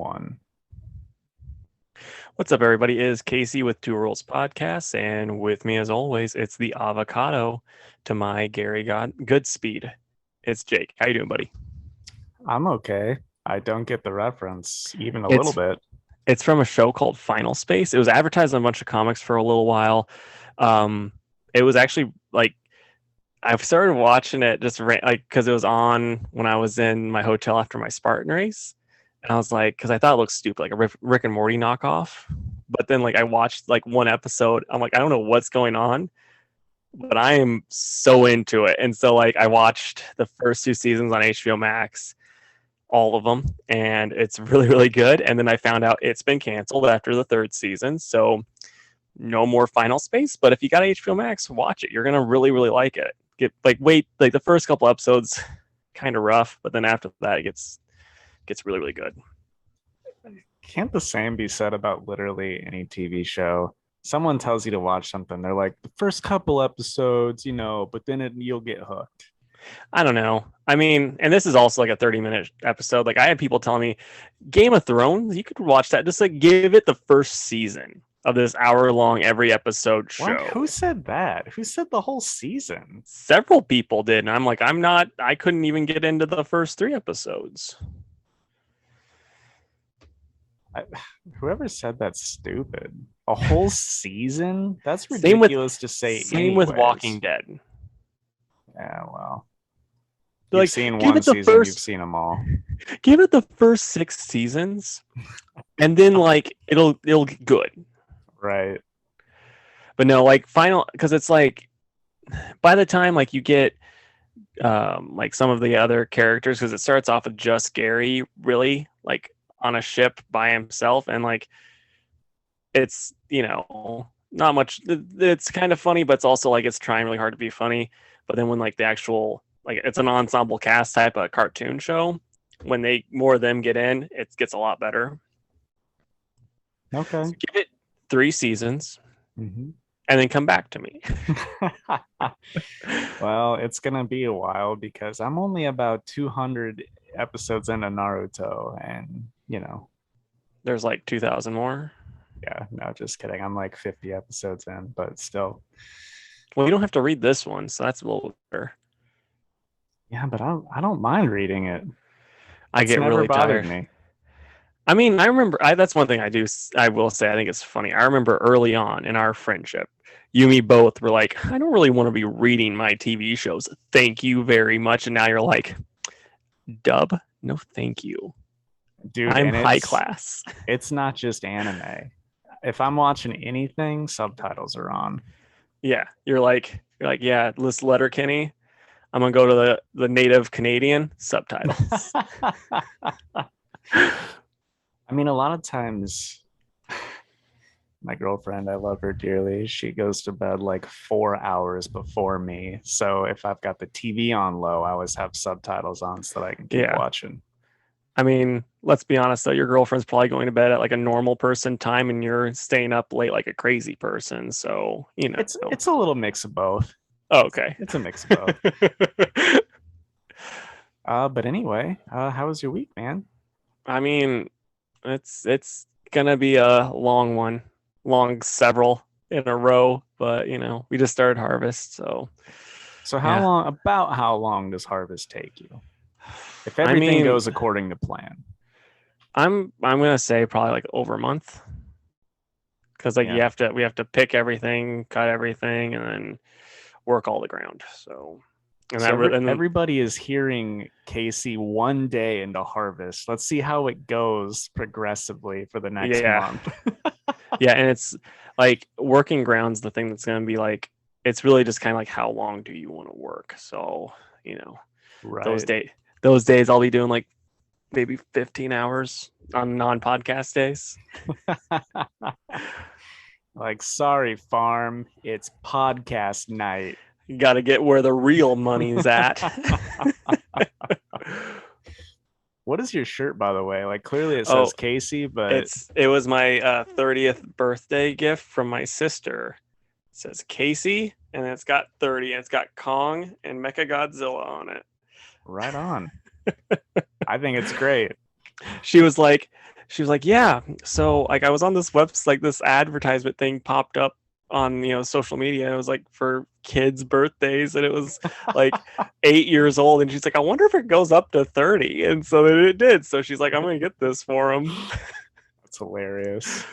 one. What's up, everybody? It is Casey with Two Rules Podcasts, and with me, as always, it's the avocado to my Gary Goodspeed. It's Jake. How you doing, buddy? I'm okay. I don't get the reference even a little It's bit. it's from a show called Final Space. It was advertised on a bunch of comics for a little while. Um, it was actually like I've started watching it just like because it was on when I was in my hotel after my Spartan race, and I was like, because I thought it looked stupid, like a Rick and Morty knockoff. But then like I watched like one episode, I'm like, I don't know what's going on, but I am so into it. And so like I watched the first two seasons on HBO Max, all of them, and it's really really good. And then I found out it's been canceled after the third season, so no more Final Space. But if you got HBO Max, watch it. You're gonna really really like it. Wait like the first couple episodes kind of rough, but then after that it gets really really good. Can't the same be said about literally any TV show? Someone tells you to watch something, they're like, the first couple episodes, but then you'll get hooked. I don't know. I mean, and this is also like a 30-minute episode. Like I had people telling me Game of Thrones, you could watch that. Just like give it the first season of this hour-long every episode What? show. Who said that? Who said the whole season? Several people did, and I'm like, I couldn't even get into the first three episodes. I, Whoever said that's stupid. A whole season? That's Same with ridiculous to say same with anyways. Walking Dead. Yeah, well. They're You've like, seen give one it the season, you've first seen them all. give it the first 6 seasons, and then like it'll get good. Right. But no, like final, because it's like by the time like you get like some of the other characters, because it starts off with just Gary really like on a ship by himself, and like it's not much. It's kind of funny, but it's also like it's trying really hard to be funny. But then when like the actual like it's an ensemble cast type of cartoon show, when they more of them get in, it gets a lot better. Okay. So give it 3 seasons Mm-hmm. and then come back to me. Well, it's gonna be a while because I'm only about 200 episodes into Naruto, and There's like 2,000 more. yeah, no, just kidding. I'm like 50 episodes in, but still, Well, you don't have to read this one, so that's a little better. yeah, but I don't mind reading it. I It's get never really bothered tired. me. I mean, I remember that's one thing I do. I will say, I think it's funny. I remember early on in our friendship, you and me both were like, I don't really want to be reading my TV shows. Thank you very much. And now you're like, dub? No, thank you. Dude, I'm and high it's class. it's not just anime. If I'm watching anything, subtitles are on. Yeah. You're like, yeah, this letter Kenny. I'm gonna go to the native Canadian subtitles. I mean, a lot of times, my girlfriend, I love her dearly. She goes to bed like 4 hours before me. So if I've got the TV on low, I always have subtitles on so that I can keep Yeah. watching. I mean, let's be honest though, your girlfriend's probably going to bed at like a normal person time and you're staying up late like a crazy person. So, It's a little mix of both. Oh, okay. It's a mix of both. But anyway, how was your week, man? I mean, it's gonna be a long one, long several in a row, but we just started harvest, so So yeah. how long does harvest take you? If I everything mean, goes according to plan. I'm gonna say probably like over a month, because like Yeah. we have to pick everything, cut everything, and then work all the ground. So and So that and everybody is hearing Casey one day into harvest. Let's see how it goes progressively for the next yeah, month. yeah, and it's like working ground's the thing that's gonna be like it's really just kind of like how long do you want to work? So those Right. days I'll be doing like maybe 15 hours on non-podcast days. Like, sorry, farm, it's podcast night. You got to get where the real money's at. What is your shirt, by the way? Like, clearly it says Casey, but it was my 30th birthday gift from my sister. It says Casey, and it's got 30, and it's got Kong and Mecha Godzilla on it. right on. I think it's great. She was like, she was like, yeah. So like I was on this website, like this advertisement thing popped up on social media. It was like for kids' birthdays, and it was like 8 years old. And she's like, I wonder if it goes up to 30. And so then it did. So she's like, I'm gonna get this for him. That's hilarious.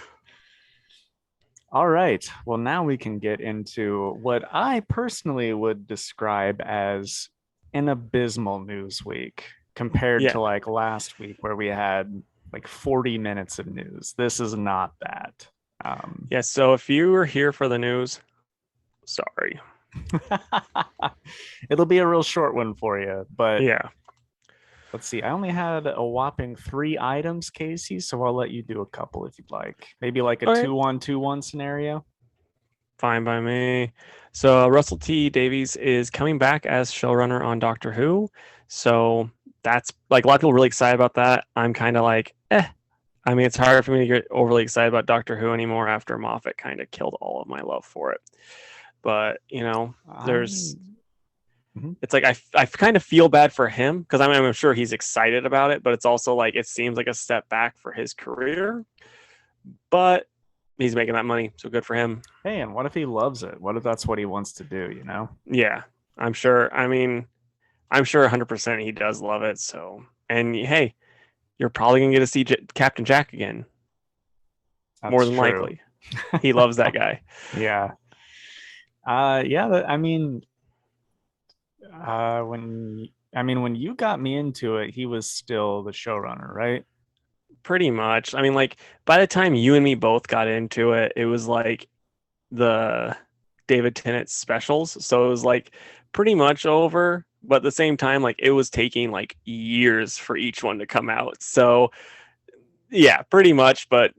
All right. Well, now we can get into what I personally would describe as an abysmal news week compared Yeah. to like last week where we had like 40 minutes of news. This is not that. Um, Yeah. So if you were here for the news, sorry. It'll be a real short one for you, but Yeah. let's see. I only had a whopping 3 items, Casey, so I'll let you do a couple if you'd like. Maybe like a Okay. 2-1-2-1 scenario. Fine by me. So Russell T Davies is coming back as showrunner on Doctor Who. So that's like a lot of people really excited about that. I'm kind of like, eh. I mean, it's hard for me to get overly excited about Doctor Who anymore after Moffat kind of killed all of my love for it. But there's Mhm. it's like I kind of feel bad for him because I'm sure he's excited about it, but it's also like it seems like a step back for his career. But he's making that money, so good for him. Hey, and what if he loves it? What if that's what he wants to do, you know? Yeah, I'm sure. I mean, I'm sure 100% he does love it. So, and hey, you're probably gonna get to see Captain Jack again, more That's than true. likely. He loves that guy. Yeah. Yeah, I mean, when you got me into it, he was still the showrunner, right? Pretty much. I mean, like by the time you and me both got into it, it was like the David Tennant specials. So it was like pretty much over. But at the same time, like it was taking like years for each one to come out. So yeah, pretty much. But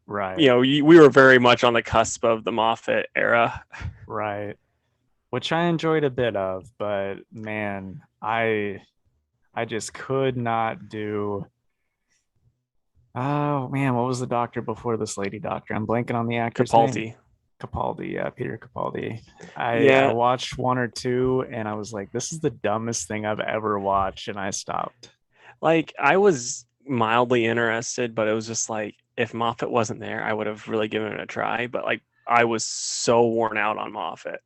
Right. we were very much on the cusp of the Moffat era. Right. Which I enjoyed a bit of, but man, I just could not do. Oh man, what was the doctor before this lady doctor? I'm blanking on the actor's name. Capaldi. Capaldi, yeah, Peter Capaldi. I Yeah, watched one or two and I was like, this is the dumbest thing I've ever watched, and I stopped. like I was mildly interested, but it was just like if Moffat wasn't there, I would have really given it a try. But like I was so worn out on Moffat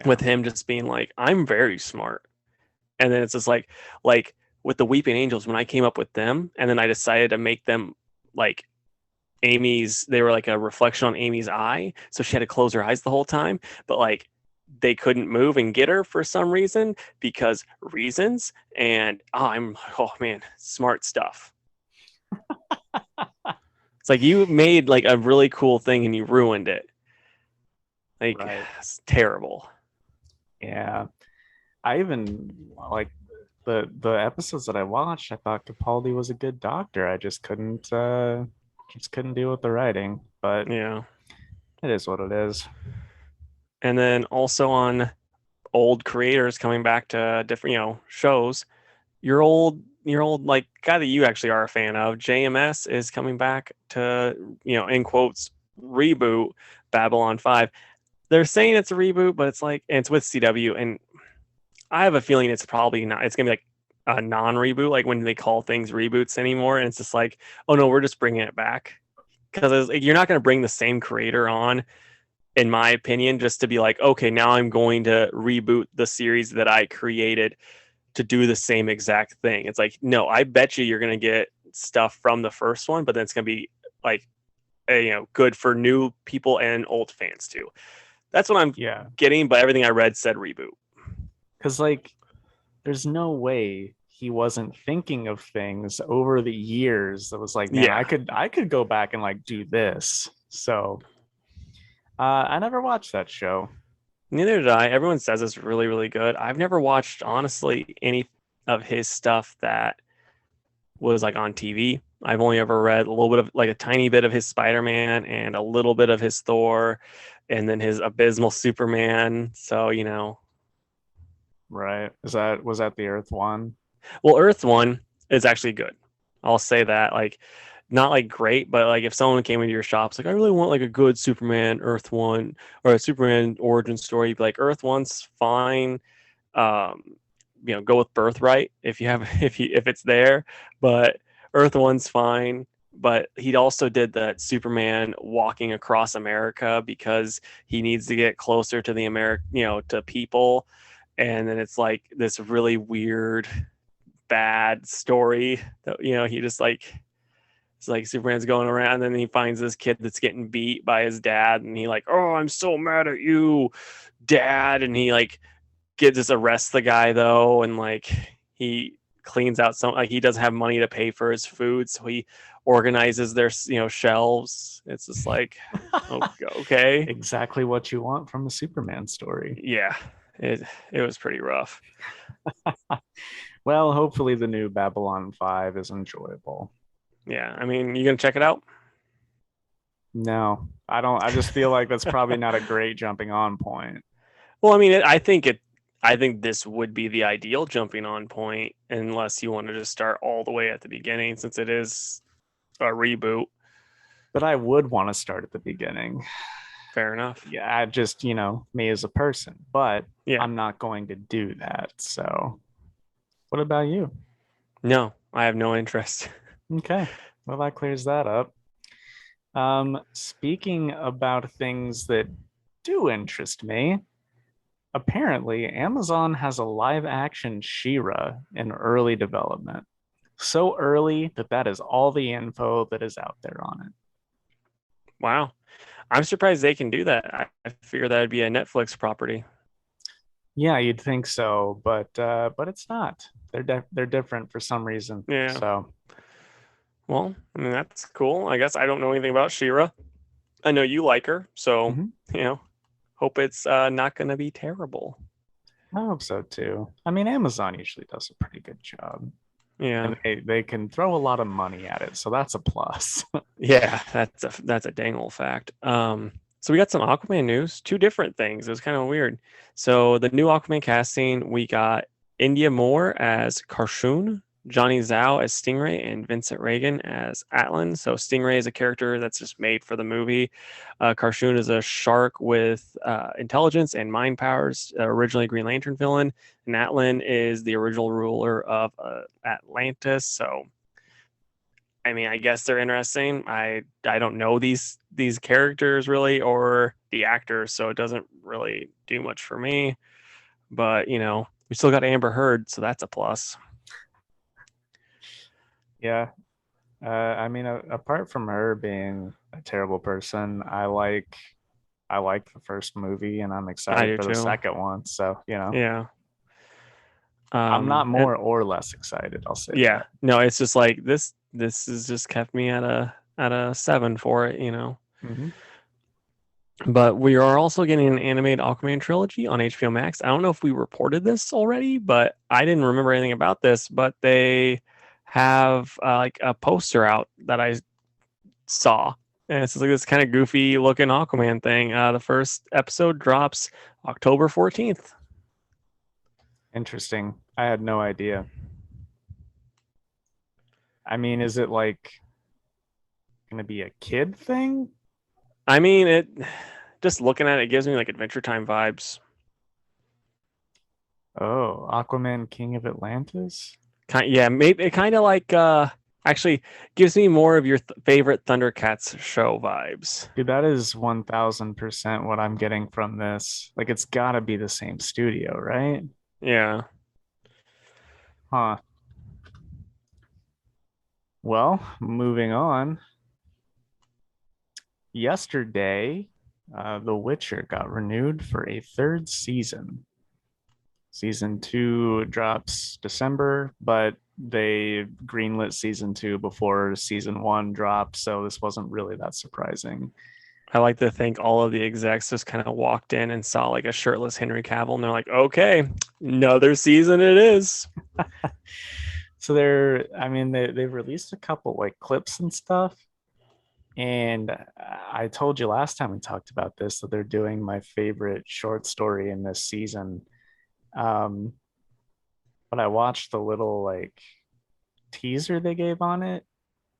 with Yeah. him just being like, I'm very smart. And then it's just like with the Weeping Angels, when I came up with them, and then I decided to make them like they were like a reflection on Amy's eye. So she had to close her eyes the whole time. But like they couldn't move and get her for some reason because reasons. And oh man, smart stuff. It's like you made like a really cool thing and you ruined it. Like Right. it's terrible. Yeah. I even like the episodes that I watched, I thought Capaldi was a good doctor. I just couldn't deal with the writing, but Yeah. it is what it is. And then also on old creators coming back to different, shows. Your old like guy that you actually are a fan of, JMS is coming back to, in quotes, reboot Babylon 5. They're saying it's a reboot, but it's like, and it's with CW, and I have a feeling it's probably not. It's gonna be like a non-reboot, like when they call things reboots anymore, and it's just like, oh no, we're just bringing it back because like, you're not gonna bring the same creator on, in my opinion, just to be like, okay, now I'm going to reboot the series that I created to do the same exact thing. It's like, no, I bet you're gonna get stuff from the first one, but then it's gonna be like, good for new people and old fans too. That's what I'm Yeah. getting, but everything I read said reboot. Because like there's no way he wasn't thinking of things over the years that was like, man, Yeah. I could go back and like do this. So I never watched that show. Neither did I. Everyone says it's really, really good. I've never watched, honestly, any of his stuff that was like on TV. I've only ever read a little bit of like a tiny bit of his Spider-Man and a little bit of his Thor and then his abysmal Superman. So, Right. Was that the Earth one? well, Earth One is actually good. I'll say that. Like, not like great, but like if someone came into your shop, it's like, I really want like a good Superman Earth One or a Superman origin story, you'd be like, Earth One's fine. Um, go with Birthright if you have if it's there, but Earth One's fine. but he also did that Superman walking across America because he needs to get closer to the to people. And then it's like this really weird, bad story that, he just like, it's like Superman's going around and then he finds this kid that's getting beat by his dad. And he like, oh, I'm so mad at you, dad. And he like gets just arrests the guy though. And like, he cleans out some, like he doesn't have money to pay for his food. So he organizes their, shelves. It's just like, okay. Exactly what you want from a Superman story. Yeah, it, it was pretty rough. Well, hopefully the new Babylon 5 is enjoyable. Yeah. I mean, you gonna check it out? No, I don't. I just feel like that's probably not a great jumping on point. Well, I mean, I think this would be the ideal jumping on point, unless you want to just start all the way at the beginning, since it is a reboot. But I would want to start at the beginning. Fair enough. Yeah, I just, me as a person, but Yeah. I'm not going to do that. So, what about you? No, I have no interest. Okay. Well, that clears that up. Speaking about things that do interest me, apparently Amazon has a live action She-Ra in early development. So early that that is all the info that is out there on it. Wow. I'm surprised they can do that. I figure that would be a Netflix property. Yeah, you'd think so, but it's not. They're different for some reason. Yeah. So, Well, I mean, that's cool. I guess I don't know anything about Shira. I know you like her, so mhm. you know, hope it's not going to be terrible. I hope so too. I mean, Amazon usually does a pretty good job, Yeah, and they can throw a lot of money at it, so that's a plus. yeah, that's a dang old fact. So we got some Aquaman news, two different things. It was kind of weird. So the new Aquaman casting, we got India Moore as Karshun, Johnny Zhao as Stingray, and Vincent Reagan as Atlan. So Stingray is a character that's just made for the movie. Karshun is a shark with intelligence and mind powers, originally Green Lantern villain. And Atlan is the original ruler of Atlantis. So I mean, I guess they're interesting. I don't know these characters really or the actors, so it doesn't really do much for me. But we still got Amber Heard, so that's a plus. Yeah, I mean, apart from her being a terrible person, I like the first movie, and I'm I excited do for the too. second one. So, Yeah. I'm not And more or less excited. I'll say yeah, that. no, it's just like this has just kept me at a 7 for it. Hmm. But we are also getting an animated Aquaman trilogy on HBO Max. I don't know if we reported this already, but I didn't remember anything about this. But they have like a poster out that I saw, and it's like this kind of goofy looking Aquaman thing. The first episode drops October 14th. Interesting. I had no idea. I mean, is it like gonna be a kid thing? I mean, it just looking at it, it gives me like Adventure Time vibes. Oh, Aquaman, King of Atlantis? Yeah, maybe it kind of like actually gives me more of your favorite Thundercats show vibes. Dude, that is 1000% what I'm getting from this. Like, it's gotta be the same studio, right? Yeah. Huh. Well, moving on. Yesterday, The Witcher got renewed for a third season. Season two drops December, but they greenlit season two before season one dropped, so this wasn't really that surprising. I like to think all of the execs just kind of walked in and saw like a shirtless Henry Cavill, and they're like, "Okay, another season it is." So I mean, they've released a couple like clips and stuff. And I told you last time we talked about this that they're doing my favorite short story in this season. Um, but I watched the little like teaser they gave on it,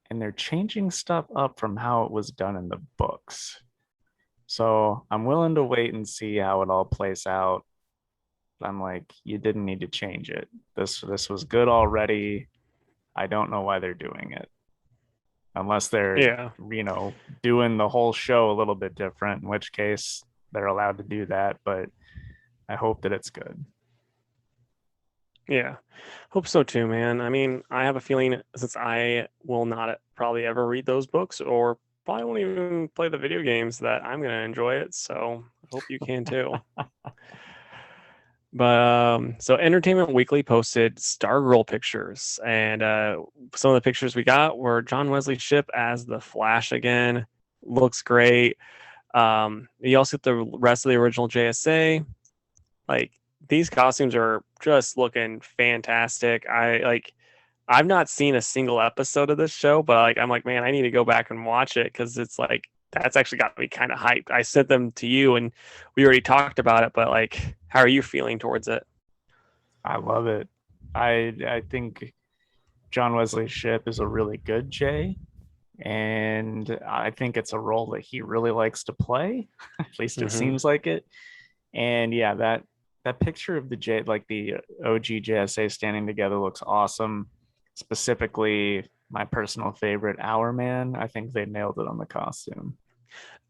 and they're changing stuff up from how it was done in the books. So I'm willing to wait and see how it all plays out. I'm like, you didn't need to change it. This was good already. I don't know why they're doing it. unless they're, Yeah. doing the whole show a little bit different, in which case they're allowed to do that. But I hope that it's good. Yeah. Hope so too, man. I mean, I have a feeling since I will not probably ever read those books or probably won't even play the video games that I'm going to enjoy it. So I hope you can too. But so Entertainment Weekly posted Stargirl pictures, and some of the pictures we got were John Wesley Shipp as the Flash again. Looks great. You also get the rest of the original JSA. Like these costumes are just looking fantastic. I've not seen a single episode of this show, but I'm like, man, I need to go back and watch it because it's like that's actually got me kind of hyped. I sent them to you and we already talked about it, but like, how are you feeling towards it? I love it. I think John Wesley Shipp is a really good Jay, and I think it's a role that he really likes to play. At least it Mm-hmm. seems like it. And yeah, that picture of the J, like the OG JSA standing together, looks awesome. Specifically, my personal favorite, Hour Man. I think they nailed it on the costume.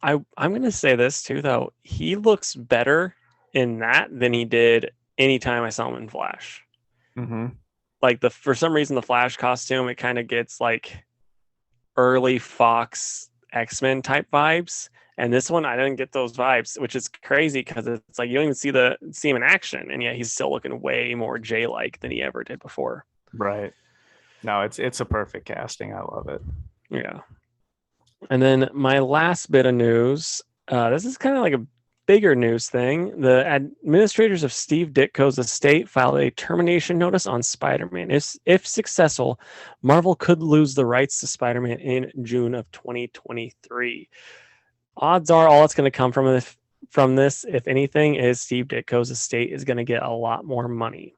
I'm gonna say this too, though. He looks better in that than he did anytime I saw him in Flash. Mm-hmm. Like the for some reason the Flash costume, it kind of gets like early Fox X-Men type vibes. And this one, I didn't get those vibes, which is crazy because it's like you don't even see him in action, and yet he's still looking way more J-like than he ever did before. Right. No, it's a perfect casting. I love it. Yeah. And then my last bit of news, this is kind of like a bigger news thing. The administrators of Steve Ditko's estate filed a termination notice on Spider-Man. If successful, Marvel could lose the rights to Spider-Man in June of 2023. Odds are all that's going to come from this, if anything, is Steve Ditko's estate is going to get a lot more money.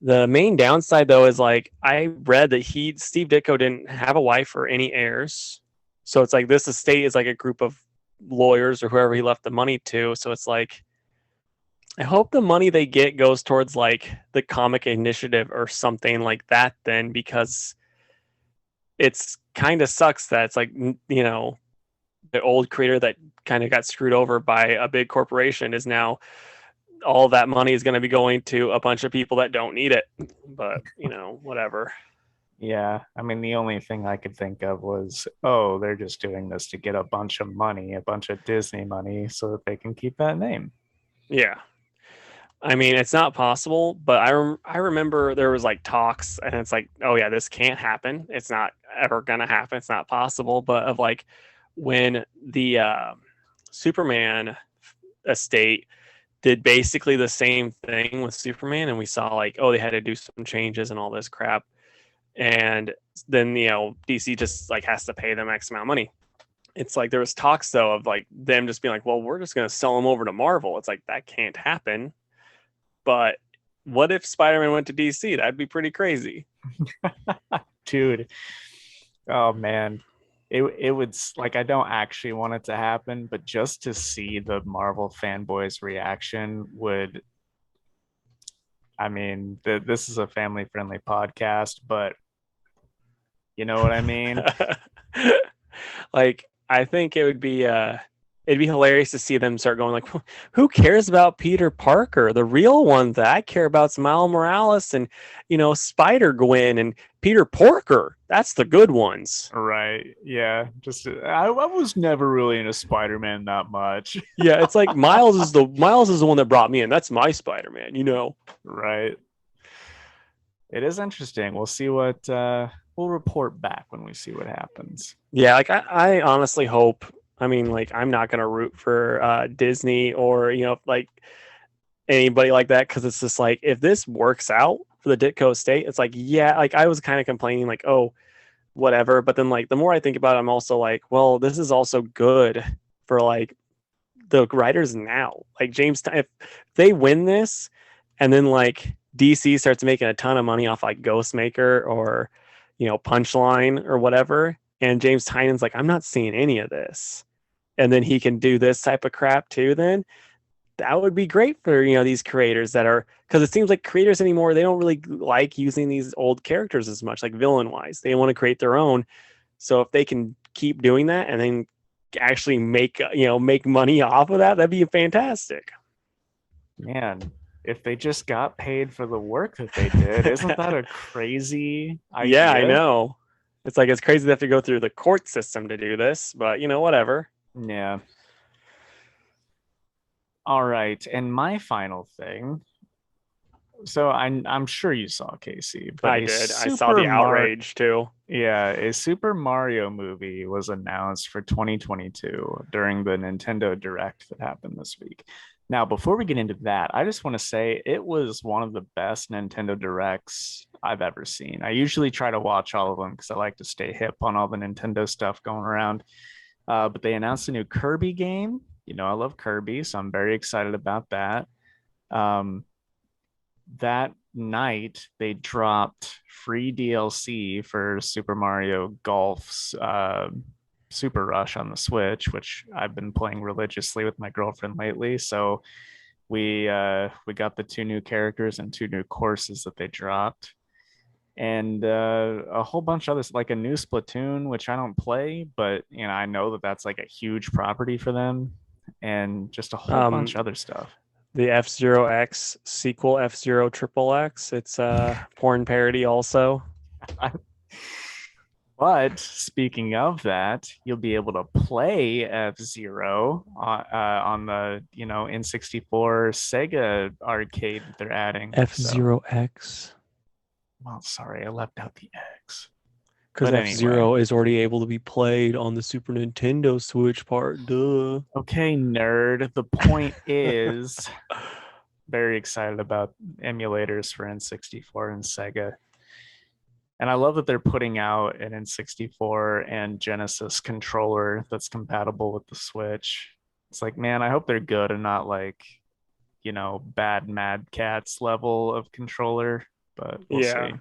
The main downside, though, is like I read that Steve Ditko didn't have a wife or any heirs, so it's like this estate is like a group of lawyers or whoever he left the money to. So it's like I hope the money they get goes towards like the comic initiative or something like that. Then because it's kind of sucks that it's like the old creator that kind of got screwed over by a big corporation is now all that money is going to be going to a bunch of people that don't need it. But, whatever. Yeah, I mean, the only thing I could think of was, oh, they're just doing this to get a bunch of money, a bunch of Disney money, so that they can keep that name. Yeah. I mean, it's not possible, but I remember there was like talks, and it's like, oh yeah, this can't happen. It's not ever gonna happen. It's not possible. But of like when the Superman estate did basically the same thing with Superman, and we saw like, oh, they had to do some changes and all this crap, and then DC just like has to pay them X amount of money. It's like there was talks though of like them just being like, well, we're just gonna sell them over to Marvel. It's like that can't happen. But what if Spider-Man went to DC? That'd be pretty crazy. Dude, oh man. It would, like, I don't actually want it to happen, but just to see the Marvel fanboys reaction would, I mean, this is a family friendly podcast, but you know what I mean? Like I think it'd be hilarious to see them start going like, who cares about Peter Parker? The real one that I care about is Miles Morales and Spider Gwen and Peter Porker. That's the good ones. Right. Yeah. Just I was never really into Spider-Man that much. Yeah, it's like Miles is the one that brought me in. That's my Spider-Man. Right. It is interesting. We'll see what we'll report back when we see what happens. Yeah, like I honestly hope. I mean, like I'm not gonna root for Disney or like anybody like that because it's just like if this works out for the Ditko estate, it's like yeah, like I was kind of complaining like oh whatever, but then like the more I think about it, I'm also like well this is also good for like the writers now. Like if they win this and then like DC starts making a ton of money off like Ghostmaker or Punchline or whatever, and James Tynan's like I'm not seeing any of this, and then he can do this type of crap too, then that would be great for these creators that are because it seems like creators anymore they don't really like using these old characters as much like villain wise they want to create their own. So if they can keep doing that and then actually make money off of that, that'd be fantastic. Man, if they just got paid for the work that they did, isn't that a crazy Yeah, I idea? know. It's like it's crazy they have to go through the court system to do this, but whatever. Yeah. All right. And my final thing. So I'm sure you saw Casey, but I did. I saw the outrage too. A Super Mario movie was announced for 2022 during the Nintendo Direct that happened this week. Now, before we get into that, I just want to say it was one of the best Nintendo Directs I've ever seen. I usually try to watch all of them because I like to stay hip on all the Nintendo stuff going around. But they announced a new Kirby game. I love Kirby, so I'm very excited about that. Um, that night they dropped free DLC for Super Mario Golf's Super Rush on the Switch, which I've been playing religiously with my girlfriend lately. So we got the two new characters and two new courses that they dropped, and a whole bunch of others, like a new Splatoon, which I don't play, but I know that that's like a huge property for them, and just a whole bunch Um, of other stuff. the F-Zero X sequel, F-Zero Triple X. It's a porn parody also. But speaking of that, you'll be able to play F-Zero on the N64 Sega arcade that they're adding. So, F-Zero X. well, sorry, I left out the X. Because But anyway, F-Zero is already able to be played on the Super Nintendo Switch part. Duh. okay, nerd. The point is, very excited about emulators for N64 and Sega. And I love that they're putting out an N64 and Genesis controller that's compatible with the Switch. It's like, man, I hope they're good and not like, bad Mad Cats level of controller, but we'll Yeah. see.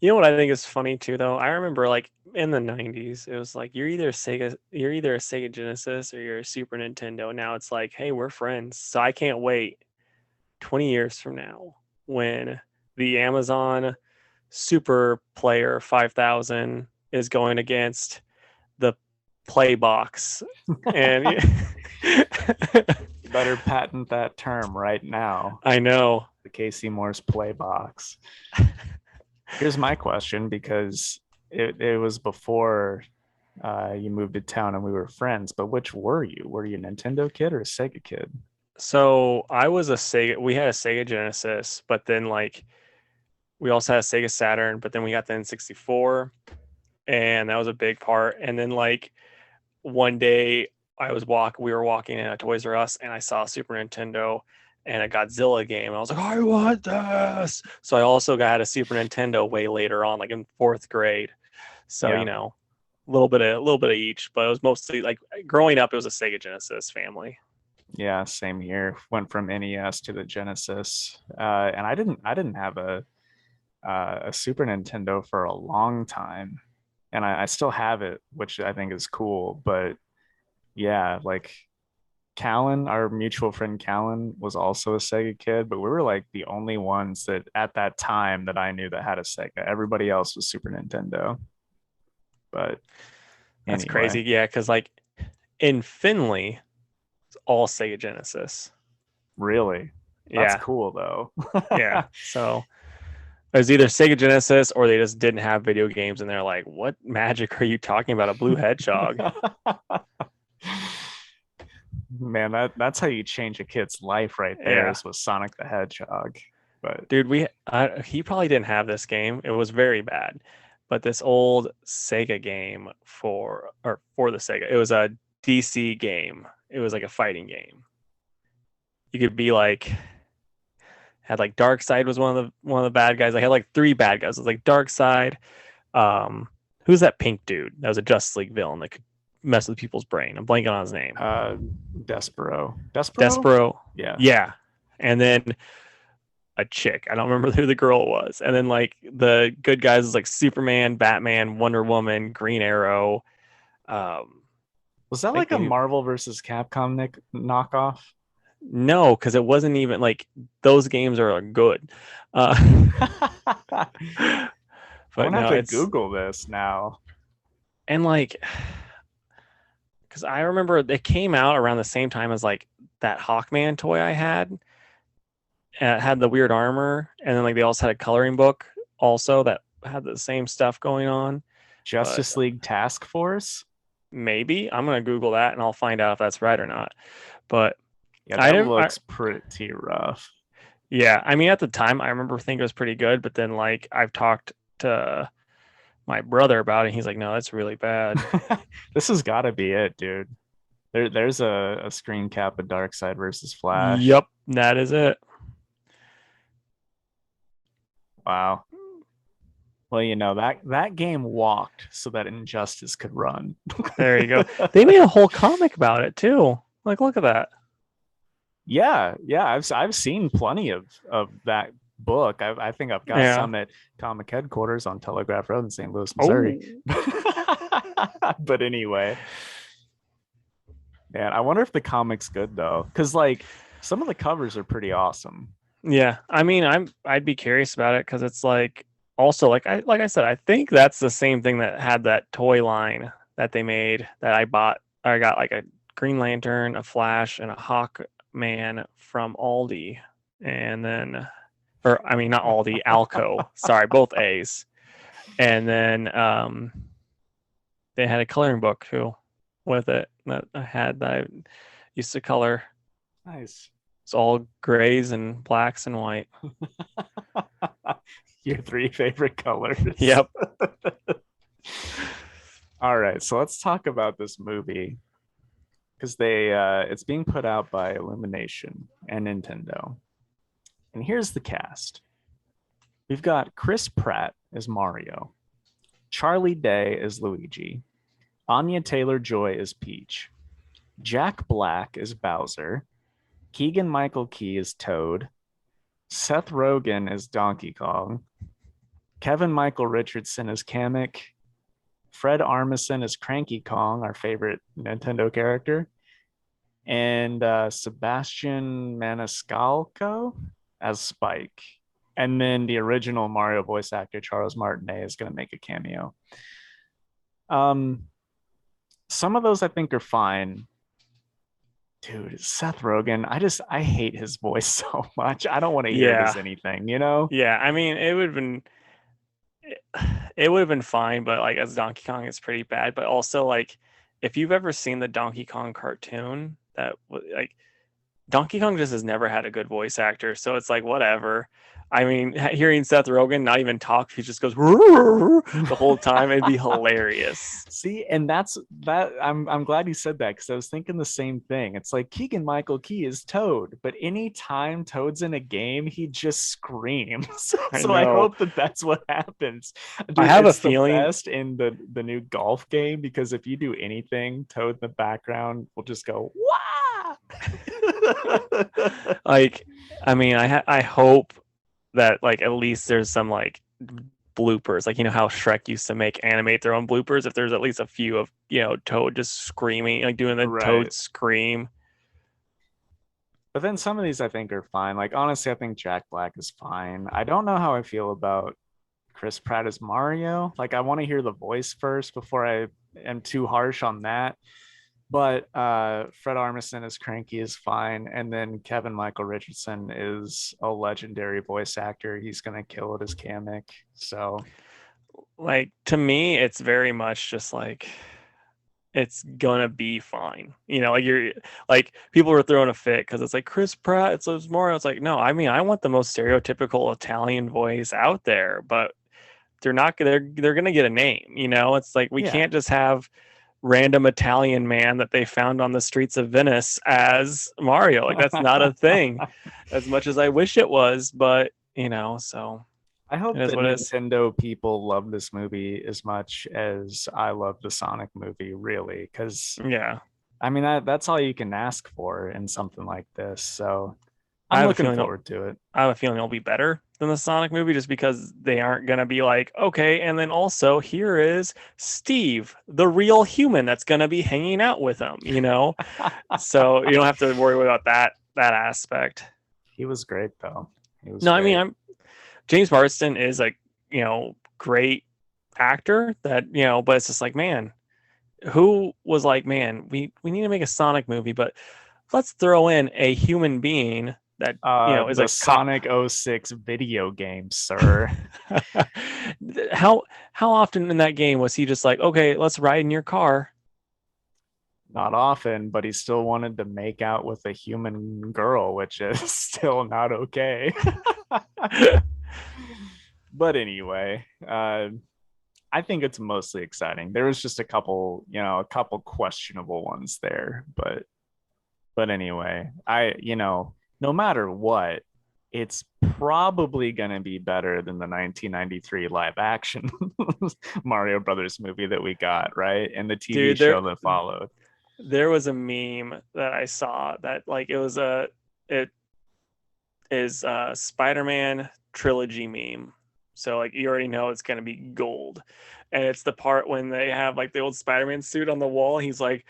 You know what I think is funny too, though? I remember like in the 90s, it was like you're either a Sega Genesis or you're a Super Nintendo. Now it's like, hey, we're friends. So I can't wait 20 years from now when the Amazon Super Player 5000 is going against the Playbox. And You better patent that term right now. I know. The Casey Moore's Play Box. Here's my question, because it was before you moved to town and we were friends, but which were you? Were you a Nintendo kid or a Sega kid? So I was a Sega, we had a Sega Genesis, but then like we also had a Sega Saturn, but then we got the N64, and that was a big part. And then like one day we were walking in a Toys R Us and I saw a Super Nintendo and a Godzilla game. And I was like, I want this. So I also got a Super Nintendo way later on, like in fourth grade. So, Yeah. a little bit of each, but it was mostly like growing up, it was a Sega Genesis family. Yeah, same here. Went from NES to the Genesis, and I didn't have a Super Nintendo for a long time, and I still have it, which I think is cool. But yeah, like Callan, our mutual friend Callan, was also a Sega kid, but we were like the only ones that at that time that I knew that had a Sega. Everybody else was Super Nintendo. But That's anyway, crazy. Yeah. Cause like in Finley, it's all Sega Genesis. really, that's Yeah. cool though. Yeah. So it was either Sega Genesis or they just didn't have video games, and they're like, "What magic are you talking about? A blue hedgehog?" Man, that's how you change a kid's life right there, Yeah, is with Sonic the Hedgehog. But dude, he probably didn't have this game. It was very bad, but this old Sega game for the Sega, it was a DC game. It was like a fighting game. You could be like had like Darkseid was one of the bad guys. I had like three bad guys. It was like Darkseid. Um, who's that pink dude? That was a Justice League villain that could mess with people's brain. I'm blanking on his name. uh Despero? Despero. Yeah. Yeah. And then a chick. I don't remember who the girl was. And then like the good guys is like Superman, Batman, Wonder Woman, Green Arrow. Um, Was that like like a maybe Marvel versus Capcom knockoff? no, because it wasn't even like those games are good. I'm But gonna have no, to it's Google this now. And like, because I remember they came out around the same time as like that Hawkman toy I had. It had the weird armor, and then like they also had a coloring book also that had the same stuff going on. But Justice League Task Force. maybe I'm gonna Google that and I'll find out if that's right or not. But Yeah, I that didn't. looks pretty rough. Yeah, I mean at the time I remember thinking it was pretty good, but then like I've talked to my brother about it. And he's like, no, that's really bad. This has got to be it, dude. There's a screen cap of Darkseid versus Flash. Yep, that is it. Wow. Well, that game walked so that Injustice could run. There you go. They made a whole comic about it too. Like, look at that. Yeah, I've seen plenty of that book. I think I've got Yeah. some at comic headquarters on Telegraph Road in St. Louis, Missouri. Oh, But anyway, man, I wonder if the comic's good though, because like some of the covers are pretty awesome. yeah. I mean, I'd be curious about it because it's like also like I said, I think that's the same thing that had that toy line that they made that I bought. I got like a Green Lantern, a Flash, and a Hawkman from Aldi, and then, or I mean, not Aldi, Alco. Sorry, both A's. And then they had a coloring book too with it that I had that I used to color. Nice. It's all grays and blacks and white. Your three favorite colors. Yep. All right, so let's talk about this movie because it's being put out by Illumination and Nintendo. And here's the cast. We've got Chris Pratt as Mario, Charlie Day as Luigi, Anya Taylor-Joy as Peach, Jack Black as Bowser, Keegan-Michael Key as Toad, Seth Rogen as Donkey Kong, Kevin Michael Richardson as Kamek, Fred Armisen as Cranky Kong, our favorite Nintendo character, and Sebastian Maniscalco as Spike. And then the original Mario voice actor Charles Martinet is going to make a cameo. Some of those I think are fine. Dude, Seth Rogen, I hate his voice so much. I don't want to hear it as Yeah. anything, you know? Yeah. I mean, it would have been fine, but like as Donkey Kong, it's pretty bad. But also like if you've ever seen the Donkey Kong cartoon, like Donkey Kong just has never had a good voice actor, so it's like whatever. I mean, hearing Seth Rogen not even talk, he just goes the whole time. It'd be hilarious. See, and that's that. I'm glad you said that because I was thinking the same thing. It's like Keegan Michael Key is Toad, but anytime Toad's in a game, he just screams. I So I know. hope that's what happens. I Dude, have a it's the feeling. best in the new golf game because if you do anything, Toad in the background will just go wah. Like, I mean, I hope that like at least there's some like bloopers, like how Shrek used to animate their own bloopers. If there's at least a few of Toad just screaming, like doing the Toad Right. scream. But then some of these I think are fine. Like honestly, I think Jack Black is fine. I don't know how I feel about Chris Pratt as Mario. Like I want to hear the voice first before I am too harsh on that. But Fred Armisen as Cranky is fine, and then Kevin Michael Richardson is a legendary voice actor. He's gonna kill it as Kamek. So Like to me, it's very much just like it's gonna be fine. Like you're like people were throwing a fit because it's like Chris Pratt, it's Mario. It's like no, I mean I want the most stereotypical Italian voice out there, but they're not they're gonna get a name. It's like we yeah, can't just have random Italian man that they found on the streets of Venice as Mario. Like that's not a thing. As much as I wish it was, but so I it hope is the what it is. Nintendo people love this movie as much as I love the Sonic movie, really, because Yeah. I mean that's all you can ask for in something like this. So I I'm have a looking feeling forward to it. I have a feeling it'll be better than the Sonic movie just because they aren't going to be like, okay, and then also here is Steve, the real human that's going to be hanging out with him. So you don't have to worry about that aspect. He was great though. He was No, I mean, great. James Marsden is like, great actor that, but it's just like, man, who was like, man, we need to make a Sonic movie, but let's throw in a human being that is The a cop. Sonic '06 video game, sir. how how often in that game was he just like, okay, let's ride in your car? Not often, but he still wanted to make out with a human girl, which is still not okay. But anyway, I think it's mostly exciting. There was just a couple questionable ones there, but anyway, no matter what, it's probably going to be better than the 1993 live action Mario Brothers movie that we got, right? And the TV Dude, show that followed. there was a meme that I saw that like it is a Spider-Man trilogy meme. So like you already know it's gonna be gold. And it's the part when they have like the old Spider-Man suit on the wall. He's like,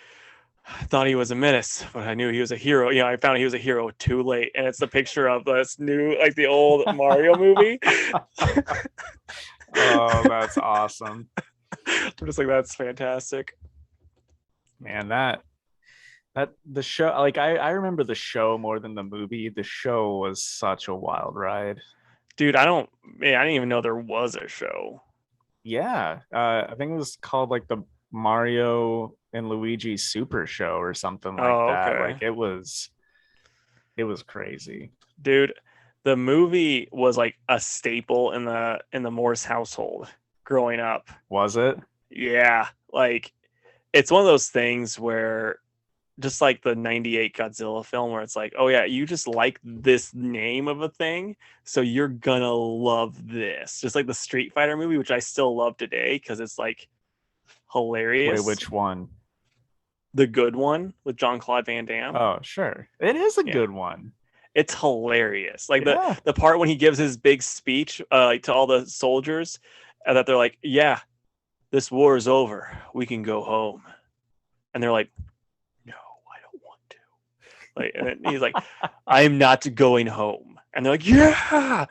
I thought he was a menace, but I knew he was a hero. I found he was a hero too late. And it's the picture of this new, like the old Mario movie. Oh, that's awesome. I'm just like, that's fantastic. Man, that the show, like I remember the show more than the movie. The show was such a wild ride. Dude, I didn't even know there was a show. Yeah, I think it was called like the Mario and Luigi Super Show or something like Oh, that. okay. Like it was crazy. Dude, the movie was like a staple in the Morse household growing up. Was it? Yeah, like it's one of those things where just like the 98 Godzilla film where it's like, oh yeah, you just like this name of a thing, so you're gonna love this. Just like the Street Fighter movie, which I still love today because it's like Wait, hilarious. which one? The good one with Jean-Claude Van Damme. Oh, sure. It is a Yeah. good one. It's hilarious. Like the Yeah. the part when he gives his big speech to all the soldiers, and that they're like, "Yeah, this war is over. We can go home." And they're like, "No, I don't want to." Like, and then he's like, "I'm not going home." And they're like, "Yeah,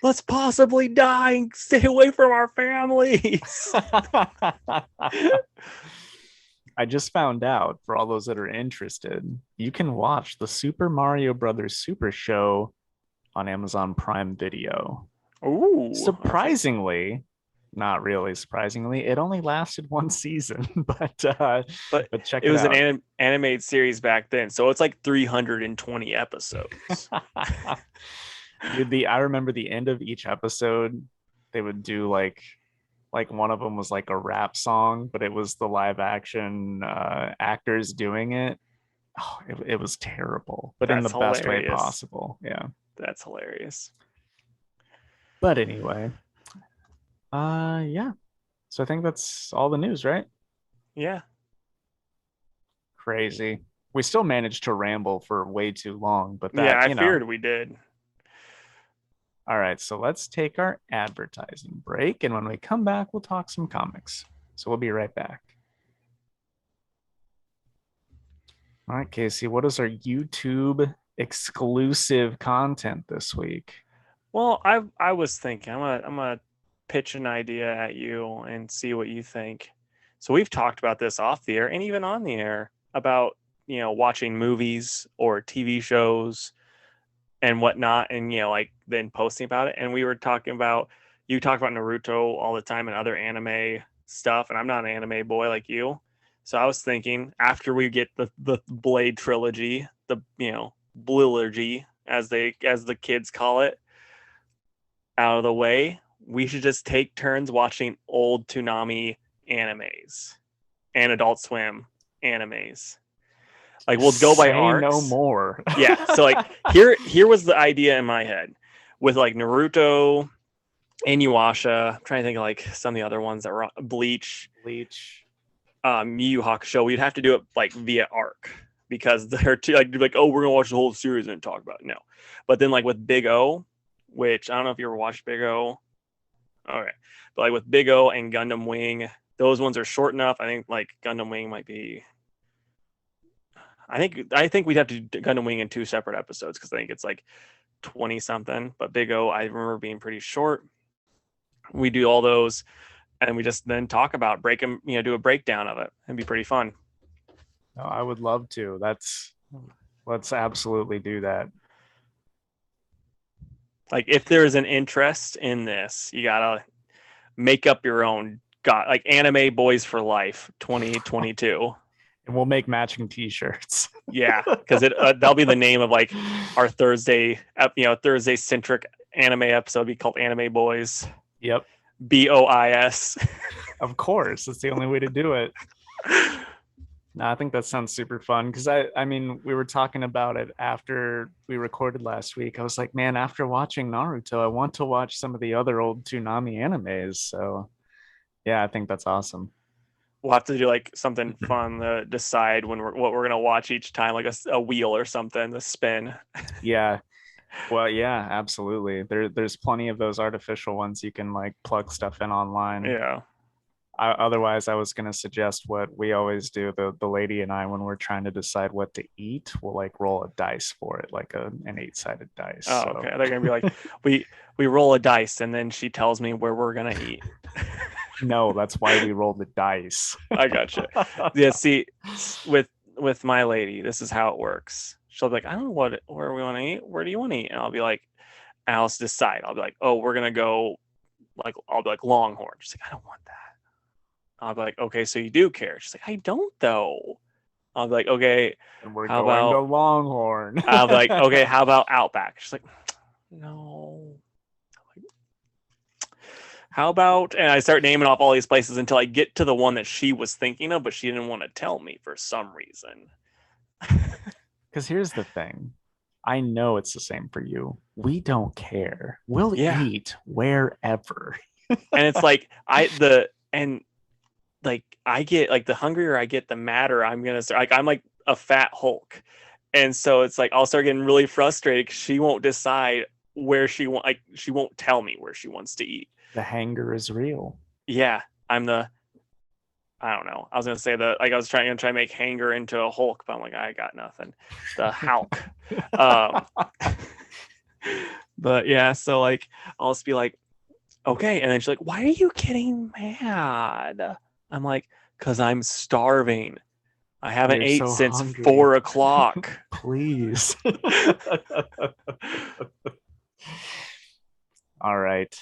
let's possibly die and stay away from our families." I just found out, for all those that are interested, you can watch the Super Mario Brothers Super Show on Amazon Prime Video. Ooh, okay. Surprisingly, not really surprisingly, it only lasted one season, but But but check it it was an out. animated series back then, so it's like 320 episodes. Dude, the I remember the end of each episode, they would do like one of them was like a rap song, but it was the live action actors doing it. Oh, it was terrible, but in the That's best way hilarious. possible. Yeah. That's hilarious. But anyway, yeah. So I think that's all the news, right? Yeah. Crazy. We still managed to ramble for way too long, but Yeah, that, I feared we did. All right, so let's take our advertising break. And when we come back, we'll talk some comics. So we'll be right back. All right, Casey, what is our YouTube exclusive content this week? Well, I was thinking I'm gonna pitch an idea at you and see what you think. So we've talked about this off the air and even on the air about watching movies or TV shows and whatnot, and like then posting about it. And we were talking about you talk about Naruto all the time and other anime stuff, and I'm not an anime boy like you. So I was thinking after we get the Blade trilogy, the Blulogy as the kids call it, out of the way, we should just take turns watching old Toonami animes and Adult Swim animes. Like we'll go by Say no arcs. more. Yeah. So like here was the idea in my head with like Naruto, Inuyasha. I'm trying to think of like some of the other ones that were Bleach, Bleach. Yu Yu Hakusho. We'd have to do it like via arc because they're too like, oh, we're gonna watch the whole series and talk about it. No. But then like with Big O, which I don't know if you ever watched Big O. Okay. But like with Big O and Gundam Wing, those ones are short enough. I think like Gundam Wing might be. I think we'd have to do Gundam Wing in two separate episodes because I think it's like 20 something. But Big O, I remember being pretty short. We do all those, and we just then talk about break them, do a breakdown of it. It'd be pretty fun. No, I would love to. Let's absolutely do that. Like if there's an interest in this, you gotta make up your own. Got like Anime Boys for Life 2022. And we'll make matching T-shirts. Yeah, because that'll be the name of like our Thursday, Thursday centric anime episode. Be called Anime Boys. Yep. BOIS. Of course, that's the only way to do it. No, I think that sounds super fun because I mean, we were talking about it after we recorded last week. I was like, man, after watching Naruto, I want to watch some of the other old Toonami animes. So, yeah, I think that's awesome. We'll have to do like something fun to decide what we're gonna watch each time, like a wheel or something, the spin. Yeah. Well, yeah, absolutely. There's plenty of those artificial ones you can like plug stuff in online. Yeah. Otherwise, I was going to suggest what we always do, the lady and I, when we're trying to decide what to eat, we'll like roll a dice for it, like an 8-sided dice. Oh, okay. They're going to be like, we roll a dice and then she tells me where we're going to eat. No, that's why we roll the dice. I gotcha. Yeah, see, with my lady, this is how it works. She'll be like, I don't know where we want to eat. Where do you want to eat? And I'll be like, I'll decide. I'll be like, oh, we're going to go, like, I'll be like Longhorn. She's like, I don't want that. I'll be like, okay, so you do care. She's like, I don't though. I'll be like, okay, and we're going to Longhorn. I'll be like, okay, how about Outback? She's like, no. Like, how about, and I start naming off all these places until I get to the one that she was thinking of, but she didn't want to tell me for some reason. Because here's the thing. I know it's the same for you. We don't care. We'll eat wherever. And it's like, like I get like the hungrier I get, the madder I'm gonna start. Like I'm like a fat Hulk, and so it's like I'll start getting really frustrated because she won't decide where she won't tell me where she wants to eat. The hanger is real. Yeah, I don't know. I was gonna say I was trying to make hanger into a Hulk, but I'm like I got nothing. The Hulk. But yeah, so like I'll just be like, okay, and then she's like, why are you getting mad? I'm like, because I'm starving. I haven't ate since hungry. 4 o'clock. Please. All right.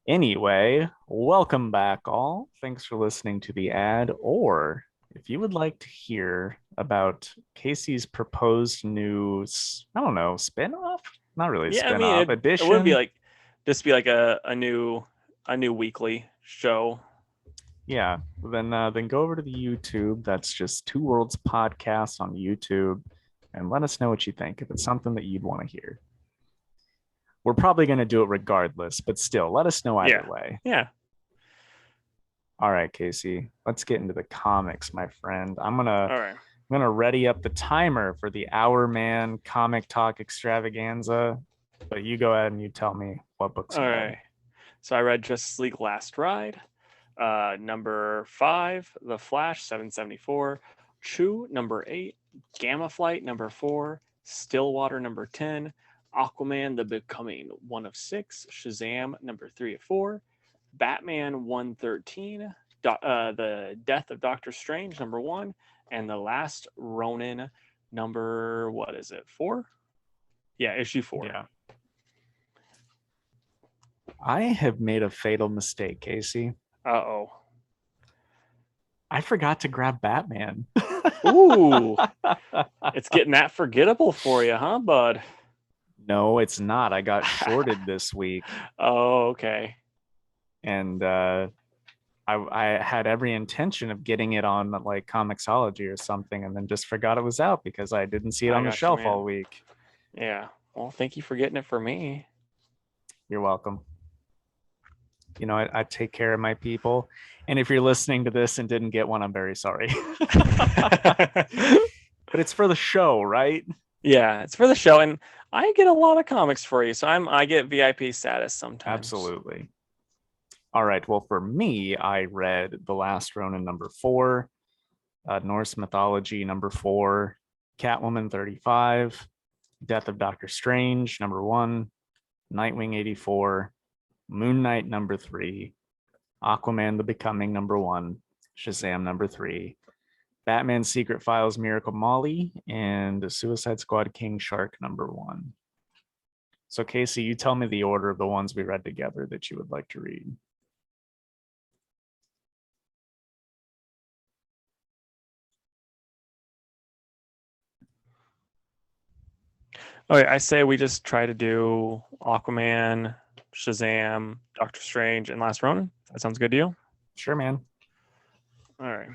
Anyway, welcome back, all. Thanks for listening to the ad. Or if you would like to hear about Casey's proposed new, I don't know, spinoff? Not really spinoff, edition. It would be like, just be like a new weekly show. Yeah, then go over to the YouTube. That's just Two Worlds Podcast on YouTube, and let us know what you think. If it's something that you'd want to hear, we're probably going to do it regardless, but still, let us know either way. Yeah. All right, Casey, let's get into the comics, my friend. I'm gonna ready up the timer for the Hour Man comic talk extravaganza, but you go ahead and you tell me what books. All right. So I read Justice League Last Ride. Number 5, The Flash 774, Chew number 8, Gamma Flight number 4, Stillwater number 10, Aquaman the Becoming 1 of 6, Shazam number 3 of 4, Batman 113, The Death of Doctor Strange number 1, and The Last Ronin number 4? Yeah, issue 4. Yeah. I have made a fatal mistake, Casey. Uh-oh. I forgot to grab Batman. Ooh. It's getting that forgettable for you, huh, bud? No, it's not. I got shorted this week. Oh, okay. And I had every intention of getting it on like Comixology or something, and then just forgot it was out because I didn't see it on the shelf all week. Yeah. Well, thank you for getting it for me. You're welcome. You know, I take care of my people. And if you're listening to this and didn't get one, I'm very sorry. But it's for the show, right? Yeah, it's for the show. And I get a lot of comics for you. So I get VIP status sometimes. Absolutely. All right. Well, for me, I read The Last Ronin number 4, Norse Mythology number 4, Catwoman 35, Death of Doctor Strange number 1, Nightwing 84, Moon Knight number 3, Aquaman the Becoming #1, Shazam #3, Batman Secret Files Miracle Molly, and the Suicide Squad King Shark #1. So Casey, you tell me the order of the ones we read together that you would like to read. Okay, I say we just try to do Aquaman, Shazam, Doctor Strange, and Last Ronin. That sounds good to you? Sure, man. All right.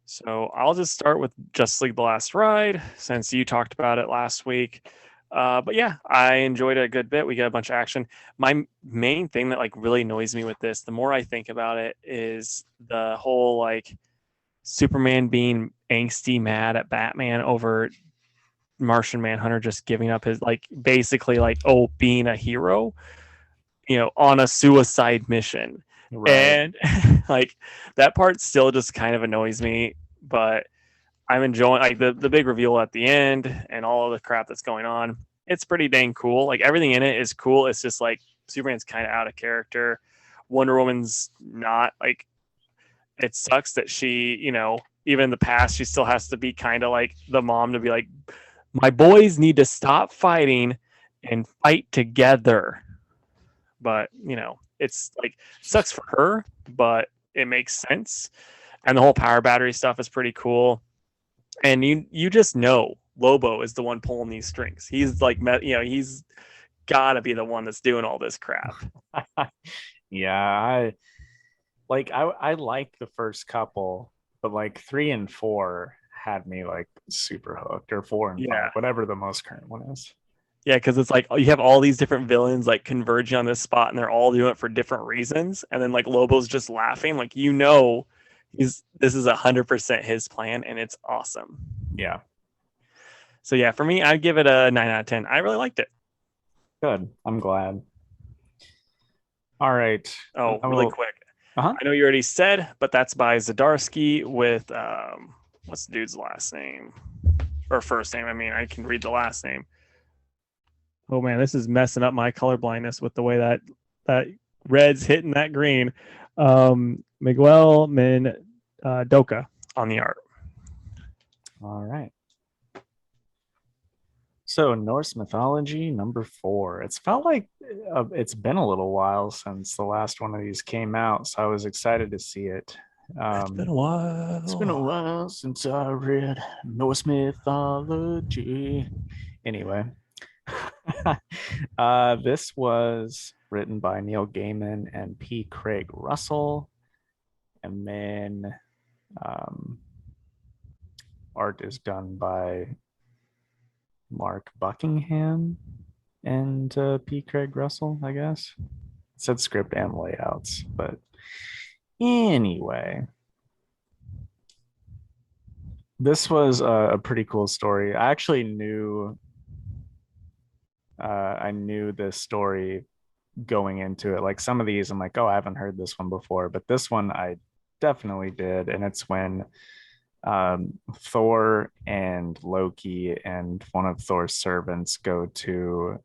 So I'll just start with Justice League: The Last Ride since you talked about it last week. But yeah, I enjoyed it a good bit. We got a bunch of action. My main thing that like really annoys me with this, the more I think about it, is the whole like Superman being angsty mad at Batman over Martian Manhunter just giving up his like basically like being a hero, on a suicide mission. Right. And like that part still just kind of annoys me, but I'm enjoying like the big reveal at the end and all of the crap that's going on. It's pretty dang cool. Like everything in it is cool. It's just like Superman's kind of out of character. Wonder Woman's not like it sucks that she, even in the past, she still has to be kind of like the mom to be like, my boys need to stop fighting and fight together. But, it's like sucks for her, but it makes sense. And the whole power battery stuff is pretty cool. And you just know Lobo is the one pulling these strings. He's like, he's got to be the one that's doing all this crap. Yeah, I like the first couple, but like 3 and 4 had me like super hooked, or 4 and 5, Yeah. whatever the most current one is. Yeah, because it's like you have all these different villains like converging on this spot, and they're all doing it for different reasons. And then like Lobo's just laughing, like this is 100% his plan, and it's awesome. Yeah, So yeah, for me, I'd give it a 9 out of 10. I really liked it. good. I'm glad. All right. Oh, I really will. quick, Uh-huh. I know you already said, but that's by Zdarsky with what's the dude's last name or first name? I mean, I can read the last name. Oh man, this is messing up my color blindness with the way that red's hitting that green. Miguel Mendoca on the art. All right. So Norse Mythology #4. It's felt like it's been a little while since the last one of these came out, so I was excited to see it. It's been Um, a it's been a while. while since I read Norse Mythology. Anyway, this was written by Neil Gaiman and P. Craig Russell, and then um, art is done by Mark Buckingham and P. Craig Russell, I guess. It said script and layouts, but anyway, this was a pretty cool story. I knew this story going into it. Like some of these, I'm like, oh, I haven't heard this one before, but this one I definitely did, and it's when Thor and Loki and one of Thor's servants go to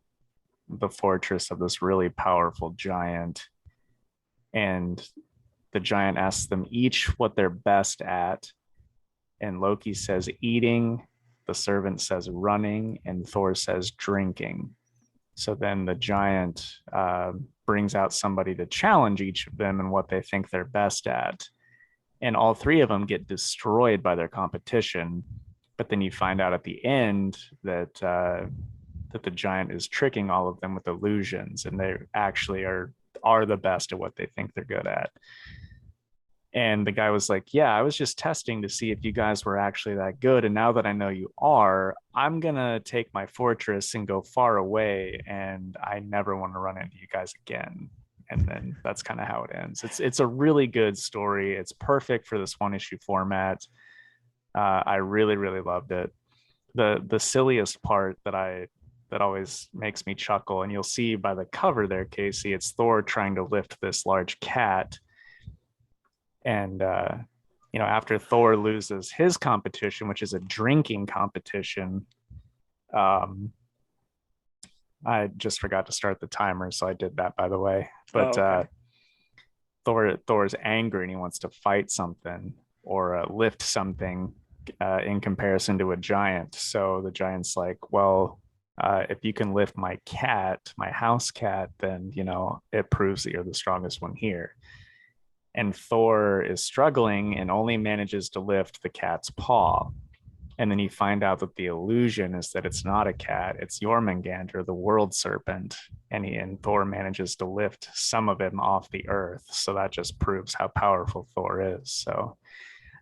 the fortress of this really powerful giant, and the giant asks them each what they're best at, and Loki says eating, the servant says running, and Thor says drinking. So then the giant brings out somebody to challenge each of them and what they think they're best at, and all 3 of them get destroyed by their competition. But then you find out at the end that the giant is tricking all of them with illusions, and they actually are the best at what they think they're good at. And the guy was like, yeah, I was just testing to see if you guys were actually that good, and now that I know you are, I'm gonna take my fortress and go far away, and I never want to run into you guys again. And then that's kind of how it ends. It's a really good story. It's perfect for this 1 issue format. I really really loved it. The silliest part that always makes me chuckle, and you'll see by the cover there, Casey, it's Thor trying to lift this large cat, and after Thor loses his competition, which is a drinking competition, um, I just forgot to start the timer, so I did that, by the way. Oh, But okay. Thor's angry and he wants to fight something or lift something in comparison to a giant. So the giant's like, well, if you can lift my cat, my house cat, then it proves that you're the strongest one here. And Thor is struggling and only manages to lift the cat's paw. And then you find out that the illusion is that it's not a cat, it's Jormungandr, the world serpent. And Thor manages to lift some of him off the earth. So that just proves how powerful Thor is. So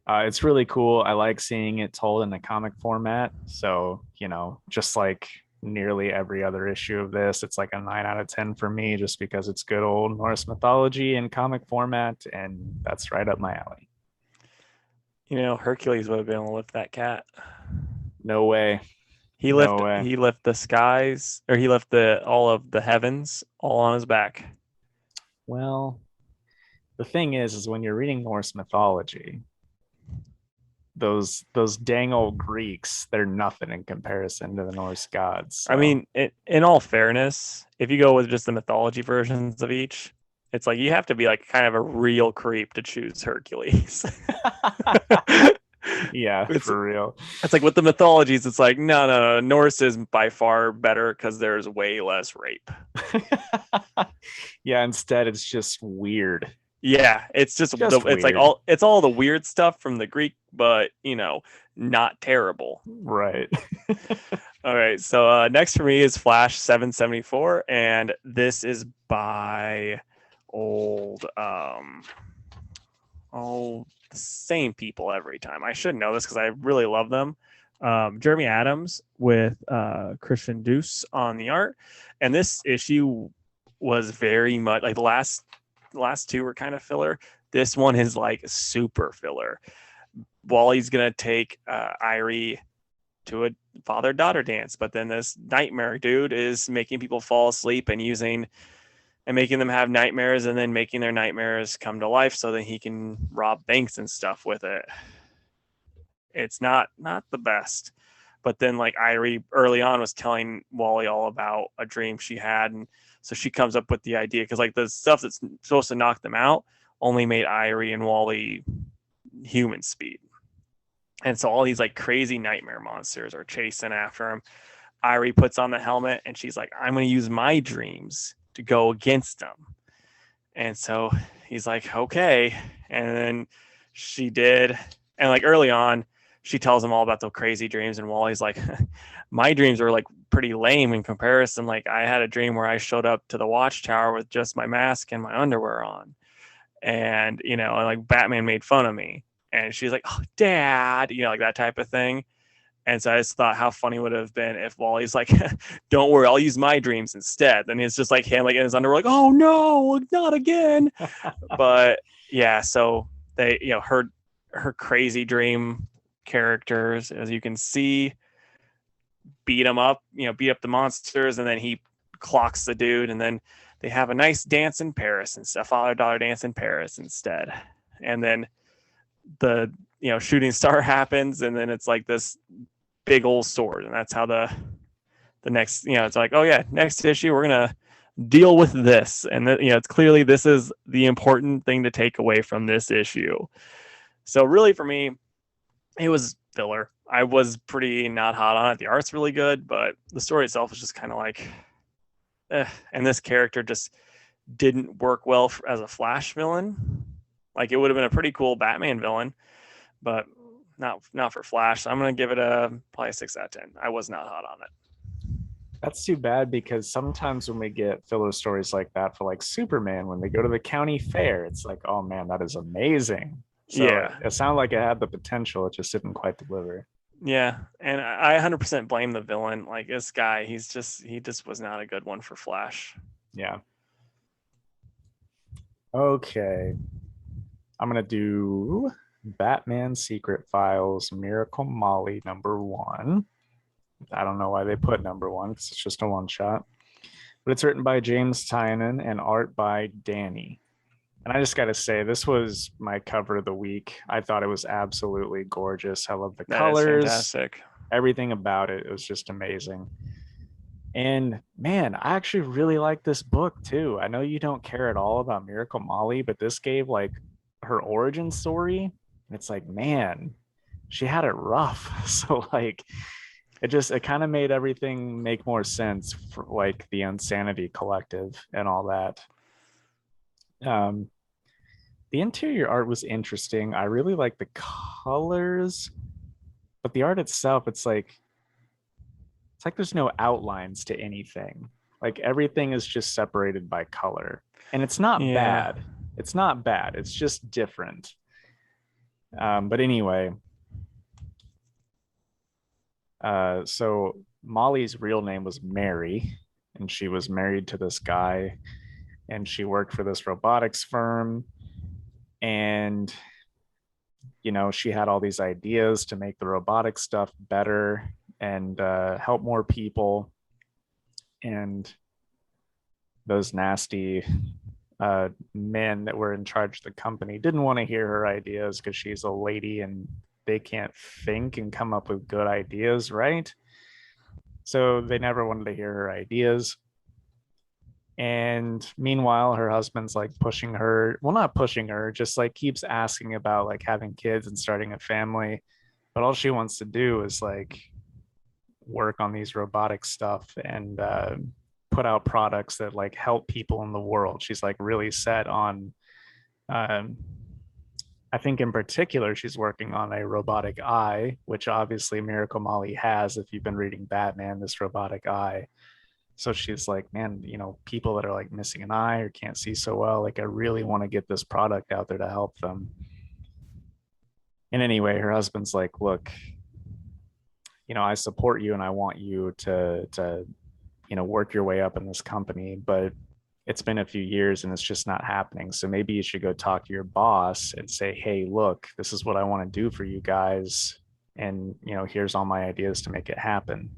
it's really cool. I like seeing it told in the comic format. So, just like nearly every other issue of this, it's like a 9 out of 10 for me, just because it's good old Norse mythology in comic format. And that's right up my alley. Hercules would have been able to lift that cat. No way. He No lift way. he lift the skies, or he lift the all of the heavens all on his back. Well, the thing is when you're reading Norse mythology, those dang old Greeks, they're nothing in comparison to the Norse gods. So. I mean, in all fairness, if you go with just the mythology versions of each, it's like you have to be like kind of a real creep to choose Hercules. Yeah, for real. It's like with the mythologies, it's like no. Norse is by far better because there's way less rape. Yeah, instead it's just weird. Yeah, it's just it's like all the weird stuff from the Greek, but not terrible. Right. All right, so next for me is Flash 774, and this is by old the same people every time. I should know this because I really love them. Jeremy Adams with Christian Deuce on the art, and this issue was very much like the last two were kind of filler. This one is like super filler. Wally's gonna take Irie to a father-daughter dance, but then this nightmare dude is making people fall asleep and making them have nightmares, and then making their nightmares come to life so that he can rob banks and stuff with it. It's not the best. But then like Irie early on was telling Wally all about a dream she had, and so she comes up with the idea because like the stuff that's supposed to knock them out only made Irie and Wally human speed. And so all these like crazy nightmare monsters are chasing after him. Irie puts on the helmet and she's like, I'm going to use my dreams to go against them. And so he's like, okay. And then she did. And like early on, she tells him all about the crazy dreams. And Wally's like, my dreams were like pretty lame in comparison. Like I had a dream where I showed up to the watchtower with just my mask and my underwear on. And, like Batman made fun of me. And she's like, oh, Dad, like that type of thing. And so I just thought how funny would it have been if Wally's like, don't worry, I'll use my dreams instead. And it's just like him like in his underwear, like, oh no, not again. But yeah, so they, her crazy dream characters, as you can see, beat up the monsters, and then he clocks the dude, and then they have a nice dance in Paris and stuff, father-daughter dance in Paris instead. And then the shooting star happens, and then it's like this big old sword, and that's how the next it's like, oh yeah, next issue we're gonna deal with this, and it's clearly this is the important thing to take away from this issue. So really for me it was filler. I was pretty not hot on it. The art's really good, but the story itself is just kind of like and this character just didn't work well as a Flash villain. Like it would have been a pretty cool Batman villain, but not for Flash. So I'm gonna give it probably a 6 out of 10. I was not hot on it. That's too bad, because sometimes when we get filler stories like that for like Superman, when they go to the county fair, it's like, oh man, that is amazing. So yeah, it sounded like it had the potential. It just didn't quite deliver. Yeah, and I 100% blame the villain. Like this guy, he just was not a good one for Flash. Yeah. Okay. I'm gonna do Batman Secret Files Miracle Molly #1. I don't know why they put #1 because it's just a one shot, but it's written by James Tynion and art by Danny. And I just got to say, this was my cover of the week. I thought it was absolutely gorgeous. I love the colors, fantastic. Everything about it. It was just amazing. And man, I actually really like this book too. I know you don't care at all about Miracle Molly, but this gave like her origin story. And it's like, man, she had it rough. So like it kind of made everything make more sense for like the Insanity Collective and all that. Um, the interior art was interesting. I really like the colors, but the art itself, it's like there's no outlines to anything. Like everything is just separated by color. And it's not Yeah. bad. It's not bad. It's just different. But anyway, so Molly's real name was Mary, and she was married to this guy, and she worked for this robotics firm. And, she had all these ideas to make the robotic stuff better and help more people. And those nasty men that were in charge of the company didn't want to hear her ideas because she's a lady and they can't think and come up with good ideas, right? So they never wanted to hear her ideas. And meanwhile, her husband's like pushing her, well, not pushing her, just like keeps asking about like having kids and starting a family. But all she wants to do is like work on these robotic stuff and put out products that like help people in the world. She's like really set on um, I think in particular, she's working on a robotic eye, which obviously Miracle Molly has. If you've been reading Batman, this robotic eye. So she's like, man, people that are like missing an eye or can't see so well, like I really want to get this product out there to help them. And anyway, her husband's like, look, I support you and I want you to work your way up in this company, but it's been a few years and it's just not happening. So maybe you should go talk to your boss and say, hey, look, this is what I want to do for you guys. And, here's all my ideas to make it happen.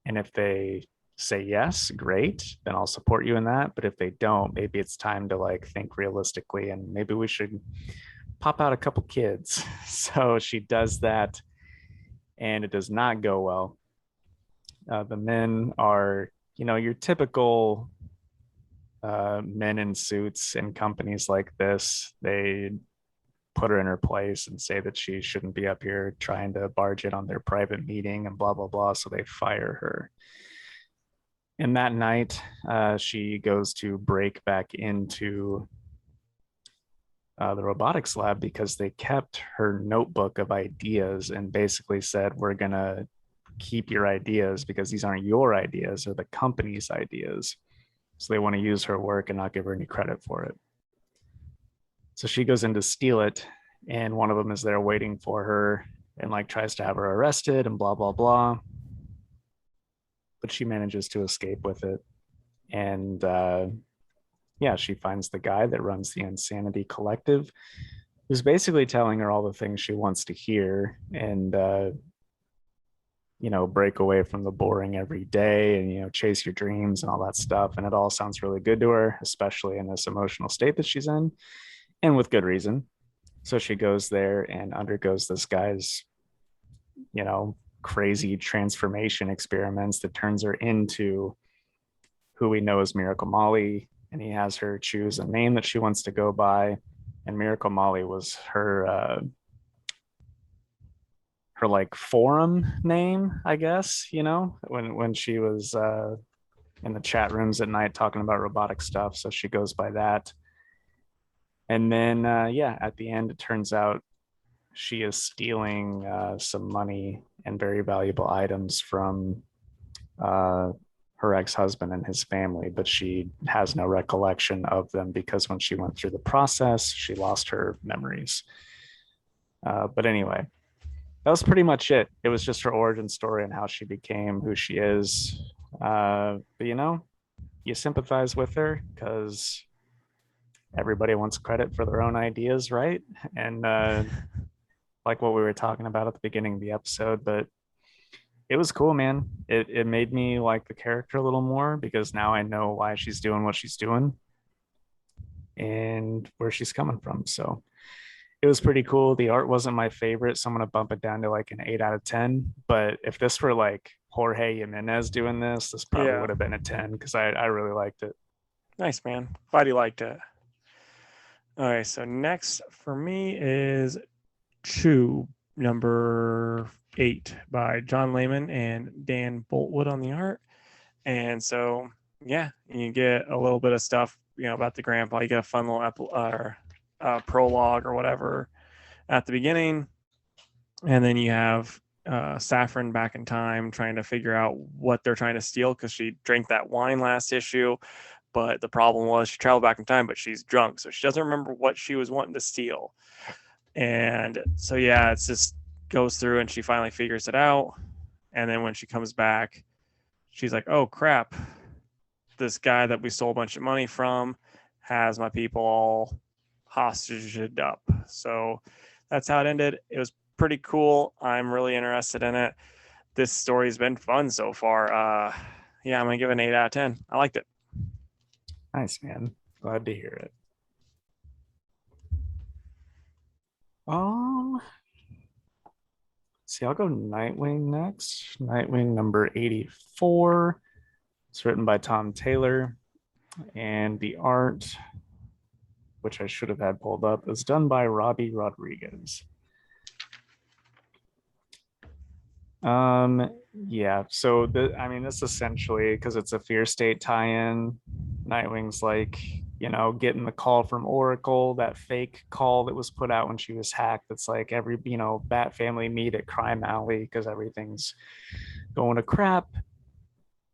And if they say yes, great, then I'll support you in that. But if they don't, maybe it's time to like think realistically and maybe we should pop out a couple kids. So she does that and it does not go well. The men are, your typical men in suits in companies like this. They put her in her place and say that she shouldn't be up here trying to barge in on their private meeting and blah, blah, blah. So they fire her. And that night, she goes to break back into the robotics lab because they kept her notebook of ideas and basically said, we're going to keep your ideas because these aren't your ideas, they're the company's ideas. So they want to use her work and not give her any credit for it. So she goes in to steal it, and one of them is there waiting for her and like tries to have her arrested and blah, blah, blah. But she manages to escape with it. And yeah, she finds the guy that runs the Insanity Collective, who's basically telling her all the things she wants to hear and, break away from the boring every day and, chase your dreams and all that stuff. And it all sounds really good to her, especially in this emotional state that she's in, and with good reason. So she goes there and undergoes this guy's, crazy transformation experiments that turns her into who we know as Miracle Molly. And he has her choose a name that she wants to go by. And Miracle Molly was her like forum name, I guess, when she was in the chat rooms at night talking about robotic stuff. So she goes by that. And then, yeah, at the end, it turns out she is stealing some money and very valuable items from uh, her ex-husband and his family, but she has no recollection of them because when she went through the process, she lost her memories. But anyway, that was pretty much it. It was just her origin story and how she became who she is. But you sympathize with her because everybody wants credit for their own ideas, right? And like what we were talking about at the beginning of the episode, but it was cool, man. It made me like the character a little more because now I know why she's doing what she's doing and where she's coming from. So it was pretty cool. The art wasn't my favorite, so I'm gonna bump it down to like an 8 out of 10. But if this were like Jorge Jimenez doing this probably Yeah. would have been a 10 because I really liked it. Nice, man. Glad you liked it. All right, so next for me is Two, number 8 by John Layman and Dan Boltwood on the art. And so, yeah, you get a little bit of stuff, about the grandpa. You get a fun little prologue or whatever at the beginning. And then you have Saffron back in time trying to figure out what they're trying to steal because she drank that wine last issue. But the problem was she traveled back in time, but she's drunk. So she doesn't remember what she was wanting to steal. And so, yeah, it's just goes through and she finally figures it out. And then when she comes back, she's like, oh, crap. This guy that we stole a bunch of money from has my people all hostaged up. So that's how it ended. It was pretty cool. I'm really interested in it. This story's been fun so far. Yeah, I'm going to give it an 8 out of 10. I liked it. Nice, man. Glad to hear it. Um, see, I'll go Nightwing next. Nightwing number 84. It's written by Tom Taylor, and the art, which I should have had pulled up, is done by Robbie Rodriguez. Yeah, so this essentially, because it's a Fear State tie-in, Nightwing's like, getting the call from Oracle, that fake call that was put out when she was hacked. That's like every, Bat family meet at Crime Alley because everything's going to crap.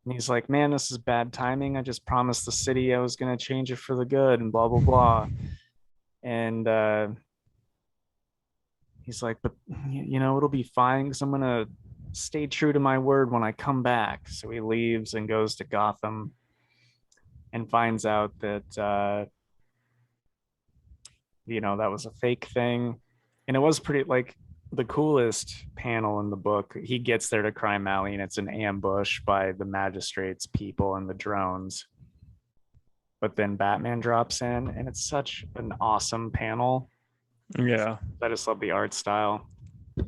And he's like, man, this is bad timing. I just promised the city I was going to change it for the good and blah, blah, blah. And he's like, but, it'll be fine because I'm going to stay true to my word when I come back. So he leaves and goes to Gotham and finds out that, that was a fake thing. And it was pretty like the coolest panel in the book. He gets there to Crime Alley and it's an ambush by the magistrates, people, and the drones. But then Batman drops in and it's such an awesome panel. Yeah. I just love the art style. That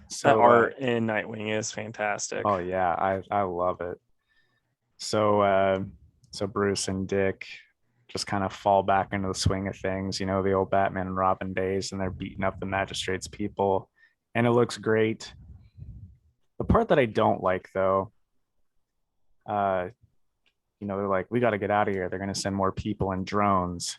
So art in Nightwing is fantastic. oh yeah, I love it. So Bruce and Dick just kind of fall back into the swing of things, the old Batman and Robin days, and they're beating up the magistrates people, and it looks great. The part that I don't like though, uh, they're like, we got to get out of here. They're going to send more people and drones.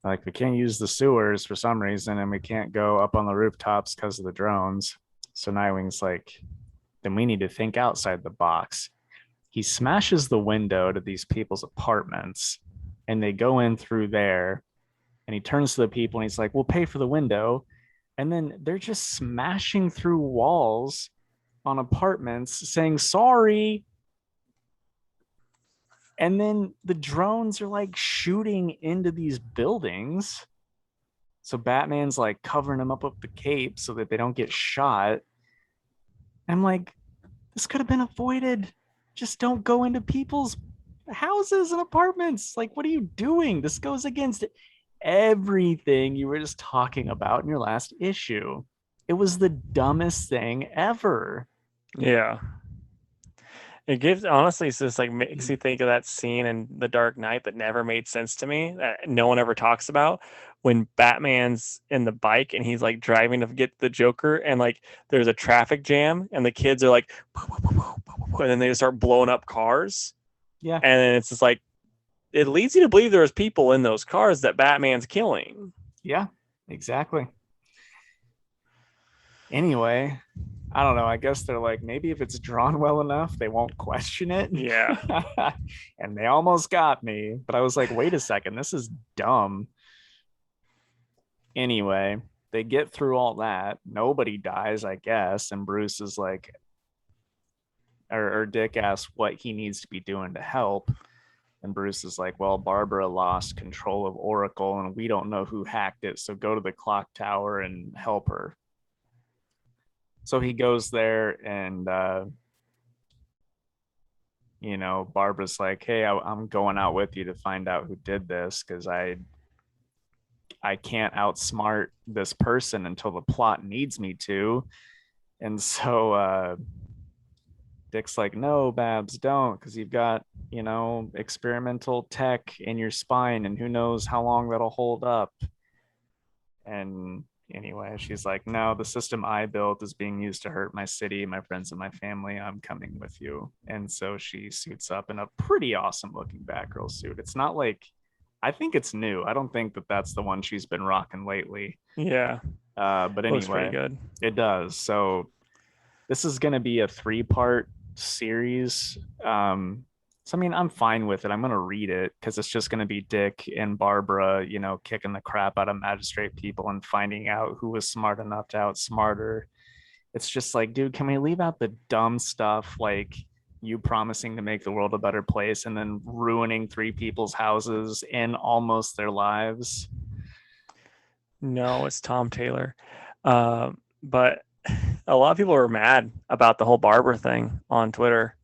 Like, we can't use the sewers for some reason, and we can't go up on the rooftops because of the drones. So Nightwing's like, then we need to think outside the box. He smashes the window to these people's apartments, and they go in through there. And he turns to the people and he's like, we'll pay for the window. And then they're just smashing through walls on apartments saying, sorry. And then the drones are like shooting into these buildings. So Batman's like covering them up with the cape so that they don't get shot. I'm like, this could have been avoided. Just don't go into people's houses and apartments. Like, what are you doing? This goes against everything you were just talking about in your last issue. It was the dumbest thing ever. Yeah. It gives, honestly, it's just like makes you think of that scene in The Dark Knight that never made sense to me, that no one ever talks about, when Batman's in the bike and he's like driving to get the Joker, and like there's a traffic jam and the kids are like, and then they just start blowing up cars. Yeah. And then it's just like, it leads you to believe there's people in those cars that Batman's killing. Yeah, exactly. Anyway, I don't know. I guess they're like, maybe if it's drawn well enough, they won't question it. Yeah. And they almost got me. But I was like, wait a second, this is dumb. Anyway, they get through all that. Nobody dies, I guess. And Bruce is like, or Dick asks what he needs to be doing to help. And Bruce is like, well, Barbara lost control of Oracle and we don't know who hacked it. So go to the clock tower and help her. So he goes there and, Barbara's like, hey, I'm going out with you to find out who did this because I I can't outsmart this person until the plot needs me to. And so Dick's like, no, Babs, don't, because you've got, experimental tech in your spine, and who knows how long that'll hold up. And anyway, she's like, no, the system I built is being used to hurt my city, my friends, and my family. I'm coming with you. And so she suits up in a pretty awesome looking Batgirl suit. It's not like, I think it's new. I don't think that that's the one she's been rocking lately. Yeah, But looks pretty anyway, good. it does. So this is going to be a 3-part series. So I mean, I'm fine with it. I'm gonna read it because it's just gonna be Dick and Barbara, kicking the crap out of magistrate people and finding out who was smart enough to outsmart her. It's just like, dude, can we leave out the dumb stuff like you promising to make the world a better place and then ruining 3 people's houses and almost their lives? No, it's Tom Taylor. But a lot of people are mad about the whole Barbara thing on Twitter.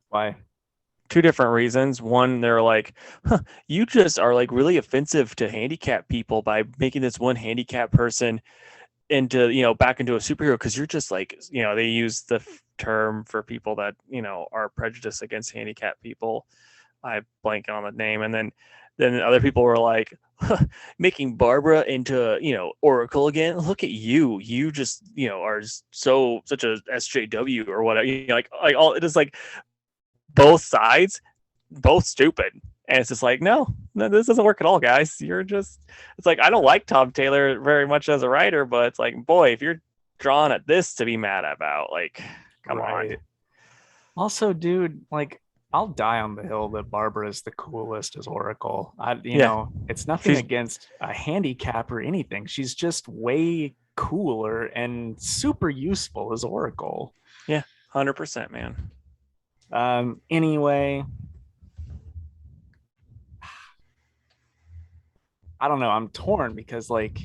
Why? 2 different reasons. One, they're like, huh, you just are like really offensive to handicapped people by making this one handicapped person into, back into a superhero, because you're just like, they use the term for people that, are prejudiced against handicapped people. I blank on the name. And then other people were like, huh, making Barbara into, Oracle again. Look at you. You just, are such a SJW or whatever. Like all it is, like both sides, both stupid. And it's just like, no, this doesn't work at all, guys. It's like, I don't like Tom Taylor very much as a writer, but it's like, boy, if you're drawn at this to be mad about, like, come on. Also, dude, like, I'll die on the hill that Barbara is the coolest as Oracle. Yeah, It's nothing she's against a handicap or anything. She's just way cooler and super useful as Oracle. 100%, man. Anyway, I don't know. I'm torn because, like,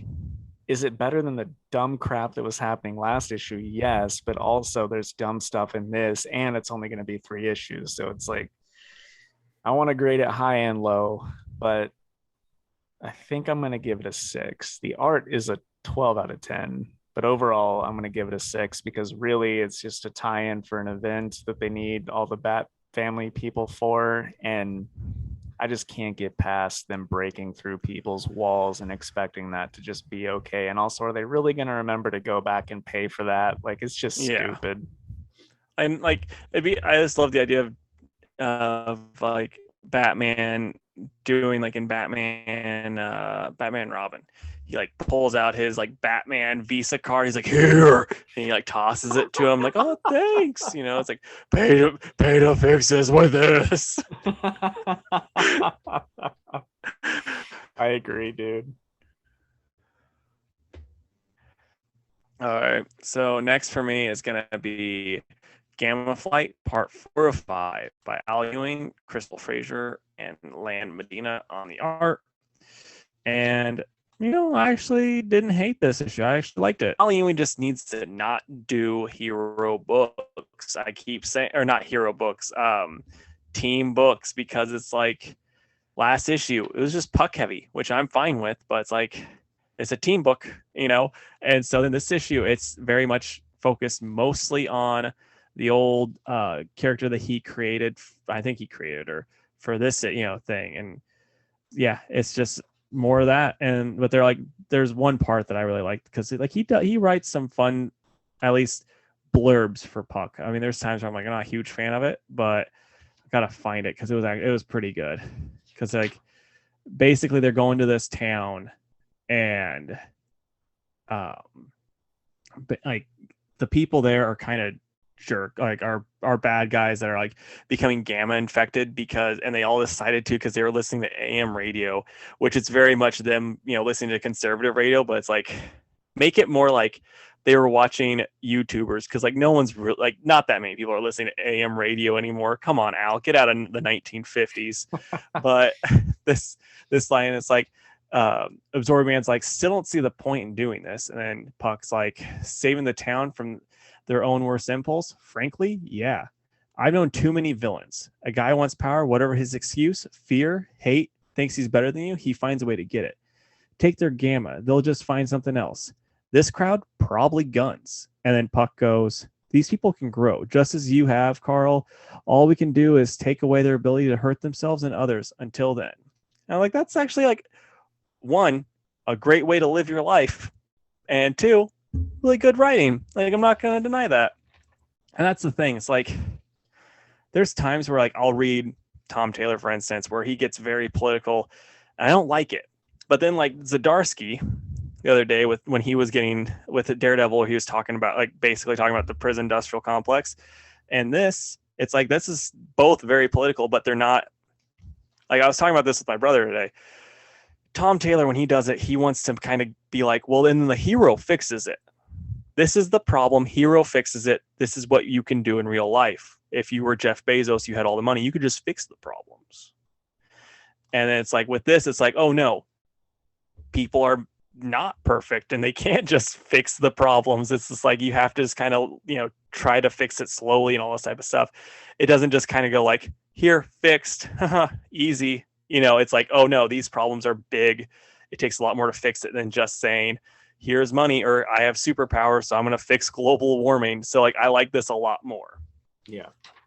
is it better than the dumb crap that was happening last issue? Yes, but also there's dumb stuff in this, and it's only going to be 3 issues. So it's like, I want to grade it high and low, but I think I'm going to give it a 6. The art is a 12 out of 10, but overall, I'm going to give it a 6 because really it's just a tie in for an event that they need all the Bat family people for. And I just can't get past them breaking through people's walls and expecting that to just be okay. And also, are they really going to remember to go back and pay for that? Like, it's just stupid. And like, I just love the idea of like Batman doing like in Batman Robin, he like pulls out his like Batman Visa card. He's like, here, and he like tosses it to him, like, oh, thanks. It's like, pay to fix this with this. I agree, dude. All right, so next for me is gonna be Gamma Flight Part 4 of 5 by Al Ewing, Crystal Frazier, and Lan Medina on the art. And I actually didn't hate this issue. I actually liked it. Al Ewing just needs to not do hero books. I keep saying, or not hero books, team books, because it's like last issue, it was just puck heavy, which I'm fine with, but it's like, it's a team book, And so in this issue, it's very much focused mostly on the old character that he created. I think he created her for this, thing. And yeah, it's just more of that. But they're like, there's one part that I really liked because like he writes some fun, at least blurbs for Puck. I mean, there's times where I'm like, I'm not a huge fan of it, but I gotta find it because it was pretty good. Because like basically they're going to this town and but like the people there are kind of jerk, like are bad guys that are like becoming gamma infected and they all decided to because they were listening to AM radio, which it's very much them listening to conservative radio, but it's like make it more like they were watching YouTubers, because like no one's like, not that many people are listening to AM radio anymore. Come on, Al, get out of the 1950s. But this line, it's like Absorb Man's like, still don't see the point in doing this, and then Puck's like, saving the town from their own worst impulse. Frankly, yeah, I've known too many villains. A guy wants power, whatever his excuse, fear, hate, thinks he's better than you, he finds a way to get it. take their gamma. They'll just find something else. This crowd, probably guns. And then Puck goes, these people can grow just as you have, Carl. All we can do is take away their ability to hurt themselves and others until then. And I'm like, that's actually like, one, a great way to live your life. And two, really good writing. Like, I'm not going to deny that. And that's the thing. It's like, there's times where like I'll read Tom Taylor, for instance, where he gets very political. And I don't like it. But then like Zdarsky the other day when he was getting with the Daredevil, he was talking about like basically talking about the prison industrial complex. And it's like this is both very political, but they're not. Like I was talking about this with my brother today. Tom Taylor, when he does it, he wants to kind of be like, well, then the hero fixes it. This is the problem. Hero fixes it. This is what you can do in real life. If you were Jeff Bezos, you had all the money, you could just fix the problems. And then it's like with this, it's like, oh no, people are not perfect and they can't just fix the problems. It's just like you have to just kind of, try to fix it slowly and all this type of stuff. It doesn't just kind of go like, here, fixed, easy. It's like, oh no, these problems are big. It takes a lot more to fix it than just saying, here's money, or I have superpowers, so I'm going to fix global warming. So like, I like this a lot more. Yeah.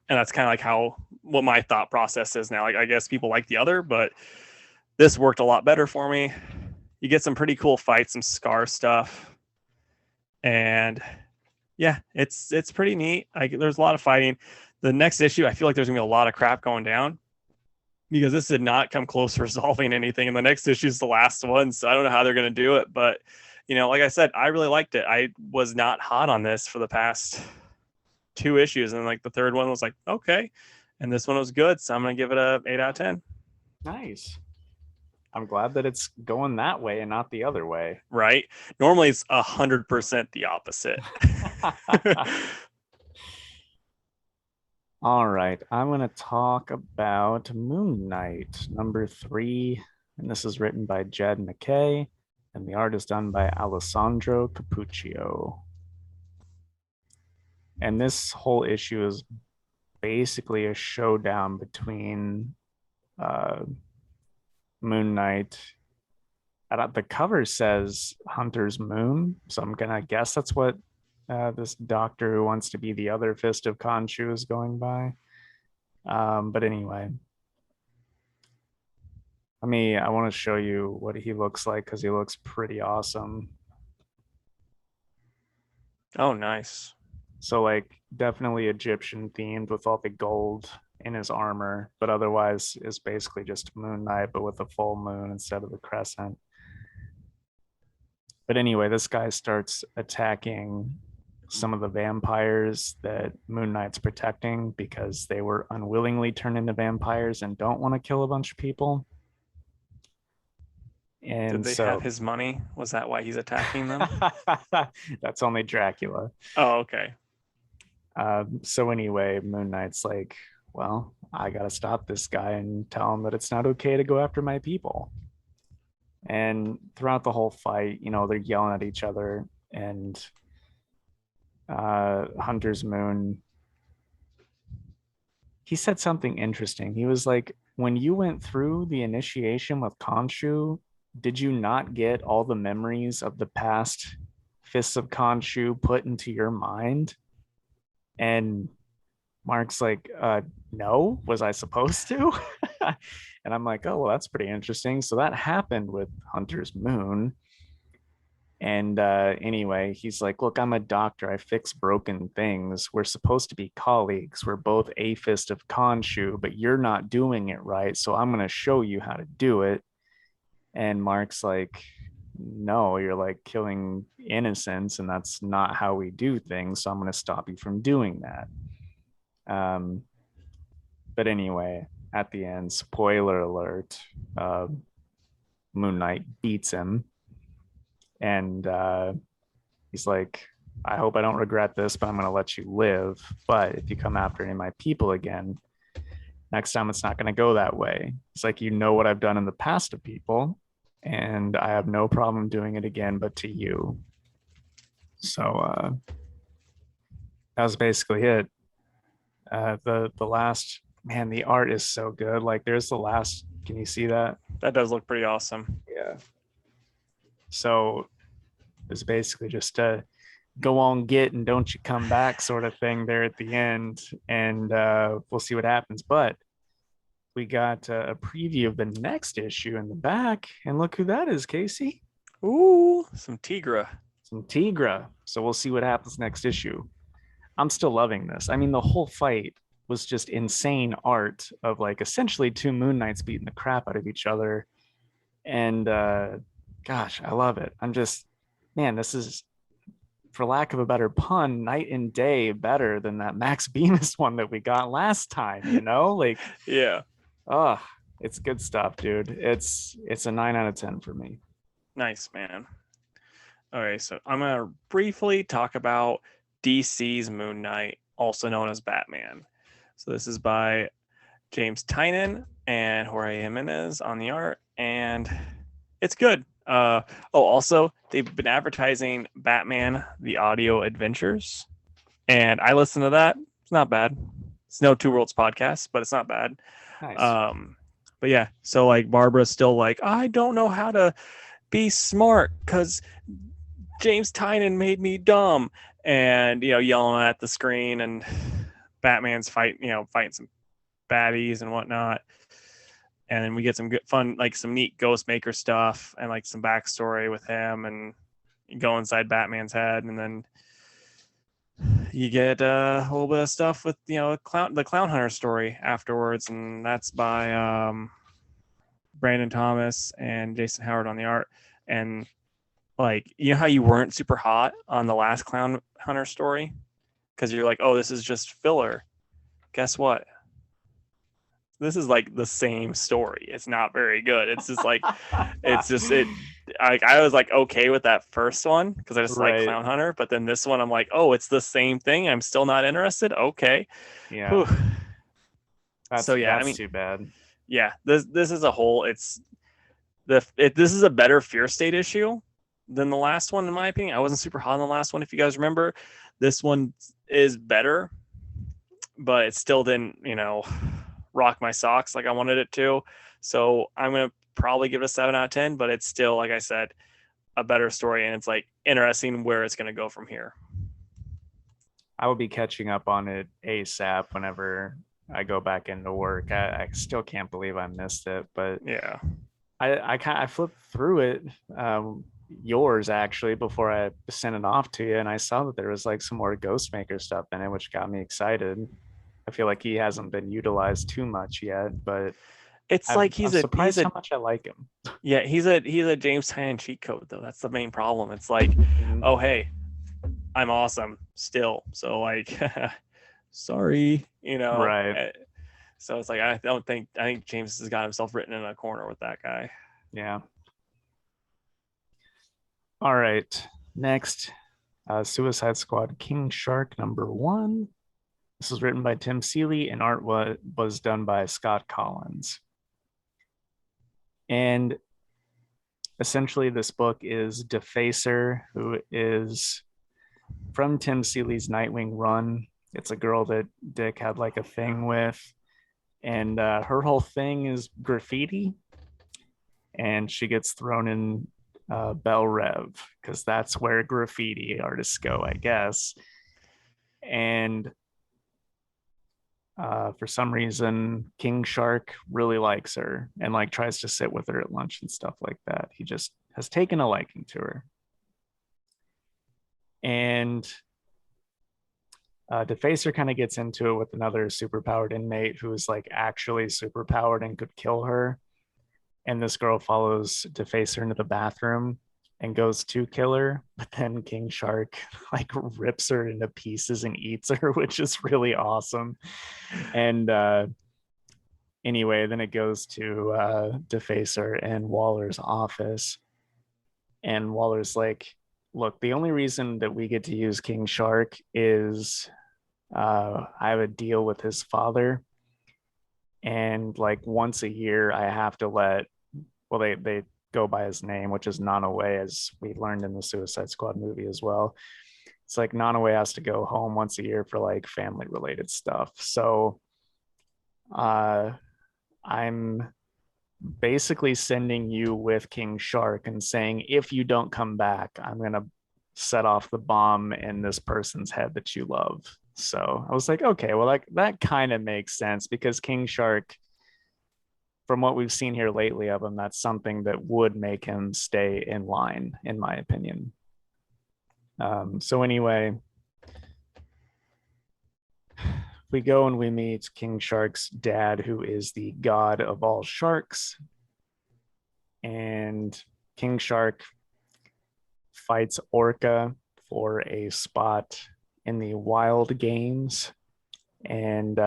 And that's kind of like what my thought process is now. Like, I guess people like the other, but this worked a lot better for me. You get some pretty cool fights, some Scar stuff. And yeah, it's pretty neat. There's a lot of fighting. The next issue, I feel like there's going to be a lot of crap going down because this did not come close to resolving anything. And the next issue is the last one. So I don't know how they're going to do it. But, like I said, I really liked it. I was not hot on this for the past 2 issues. And like the third one was like, okay. And this one was good. So I'm going to give it a 8 out of 10. Nice. I'm glad that it's going that way and not the other way. Right? Normally it's 100% the opposite. All right. I'm going to talk about Moon Knight, number 3. And this is written by Jed McKay. And the art is done by Alessandro Capuccio. And this whole issue is basically a showdown between Moon Knight. The cover says Hunter's Moon, so I'm gonna guess that's what this doctor who wants to be the other fist of Khonshu is going by. But anyway, I want to show you what he looks like because he looks pretty awesome. Oh, nice. So like definitely Egyptian themed with all the gold in his armor, but otherwise is basically just Moon Knight, but with a full moon instead of the crescent. But anyway, this guy starts attacking some of the vampires that Moon Knight's protecting because they were unwillingly turned into vampires and don't want to kill a bunch of people. And did they have his money? Was that why he's attacking them? That's only Dracula. Oh, okay. So anyway, Moon Knight's like, well, I gotta stop this guy and tell him that it's not okay to go after my people. And throughout the whole fight, they're yelling at each other, and Hunter's Moon, he said something interesting. He was like, when you went through the initiation with Khonshu, did you not get all the memories of the past Fists of Khonshu put into your mind? And Mark's like, no, was I supposed to? And I'm like, oh, well, that's pretty interesting. So that happened with Hunter's Moon. And anyway, he's like, look, I'm a doctor. I fix broken things. We're supposed to be colleagues. We're both a fist of Khonshu, but you're not doing it right. So I'm going to show you how to do it. And Mark's like, no, you're like killing innocents, and that's not how we do things. So I'm going to stop you from doing that. But anyway, at the end, spoiler alert, Moon Knight beats him. And he's like, I hope I don't regret this, but I'm going to let you live. But if you come after any of my people again, next time it's not going to go that way. It's like, what I've done in the past to people, and I have no problem doing it again, but to you. So that was basically it. The last, man, the art is so good. Like there's the last, can you see that? That does look pretty awesome. Yeah. So it's basically just a go on get and don't you come back sort of thing there at the end, and we'll see what happens. But we got a preview of the next issue in the back, and look who that is, Casey. Ooh, some Tigra. Some Tigra. So we'll see what happens next issue. I'm still loving this. I mean, the whole fight was just insane art of like essentially two Moon Knights beating the crap out of each other. And gosh, I love it. I'm just, man, this is, for lack of a better pun, night and day better than that Max Bemis one that we got last time, you know? Like, Yeah. oh, it's good stuff, dude. It's a 9 out of 10 for me. Nice, man. All right, so I'm gonna briefly talk about DC's Moon Knight, also known as Batman. So this is by James Tynion and Jorge Jimenez on the art, and it's good. Also, they've been advertising Batman: The Audio Adventures, and I listen to that. It's not bad. It's no Two Worlds podcast, but it's not bad. Nice. But yeah, so like Barbara's still like, I don't know how to be smart because James Tynion made me dumb, and yelling at the screen, and Batman's fighting some baddies and whatnot. And then we get some good fun, like some neat Ghostmaker stuff and like some backstory with him, and you go inside Batman's head, and then you get a little bit of stuff with the Clown Hunter story afterwards, and that's by Brandon Thomas and Jason Howard on the art. And like, how you weren't super hot on the last Clown Hunter story because you're like, oh, this is just filler. Guess what? This is like the same story. It's not very good. It's just like, it's just it. I was like okay with that first one because I just like Right. Clown Hunter, but then this one I'm like, oh, it's the same thing. I'm still not interested. Okay. Yeah. Whew. That's So yeah, I that's mean, too bad. yeah, this is a whole. This is a better Fear State issue than the last one, in my opinion. I wasn't super hot on the last one, if you guys remember. This one is better, but it still didn't, rock my socks like I wanted it to. So I'm gonna probably give it a 7 out of 10, but it's still, like I said, a better story, and it's like interesting where it's gonna go from here. I will be catching up on it ASAP whenever I go back into work. I still can't believe I missed it, but Yeah. I flipped through it, yours actually, before I sent it off to you, and I saw that there was like some more Ghostmaker stuff in it, which got me excited. I feel like he hasn't been utilized too much yet, but It's like I'm surprised how much I like him. he's a James Tynion cheat code though. That's the main problem. It's like, Mhm. oh hey, I'm awesome still. So like, sorry, Right. So it's like I think James has got himself written in a corner with that guy. Yeah. All right. Next, Suicide Squad King Shark #1. This was written by Tim Seeley and art was done by Scott Collins. And essentially, this book is Defacer, who is from Tim Seeley's Nightwing run. It's a girl that Dick had like a thing with. And her whole thing is graffiti. And she gets thrown in Belle Rev because that's where graffiti artists go, I guess. And for some reason, King Shark really likes her and like tries to sit with her at lunch and stuff like that. He just has taken a liking to her. And Defacer kind of gets into it with another superpowered inmate who is like actually superpowered and could kill her. And this girl follows Defacer into the bathroom and goes to kill her, but then King Shark like rips her into pieces and eats her, which is really awesome. And anyway, then it goes to Defacer and Waller's office, and Waller's like, "Look, the only reason that we get to use King Shark is I have a deal with his father, and like once a year I have to let, well, they go by his name, which is Nonaway, as we learned in the Suicide Squad movie as well. It's like Nonaway has to go home once a year for like family related stuff. So I'm basically sending you with King Shark and saying, if you don't come back, I'm going to set off the bomb in this person's head that you love. So I was like, okay, well, that kind of makes sense because King Shark, from what we've seen here lately of him, that's something that would make him stay in line, in my opinion. So anyway, we go and we meet King Shark's dad, who is the god of all sharks. And King Shark fights Orca for a spot in the Wild Games. And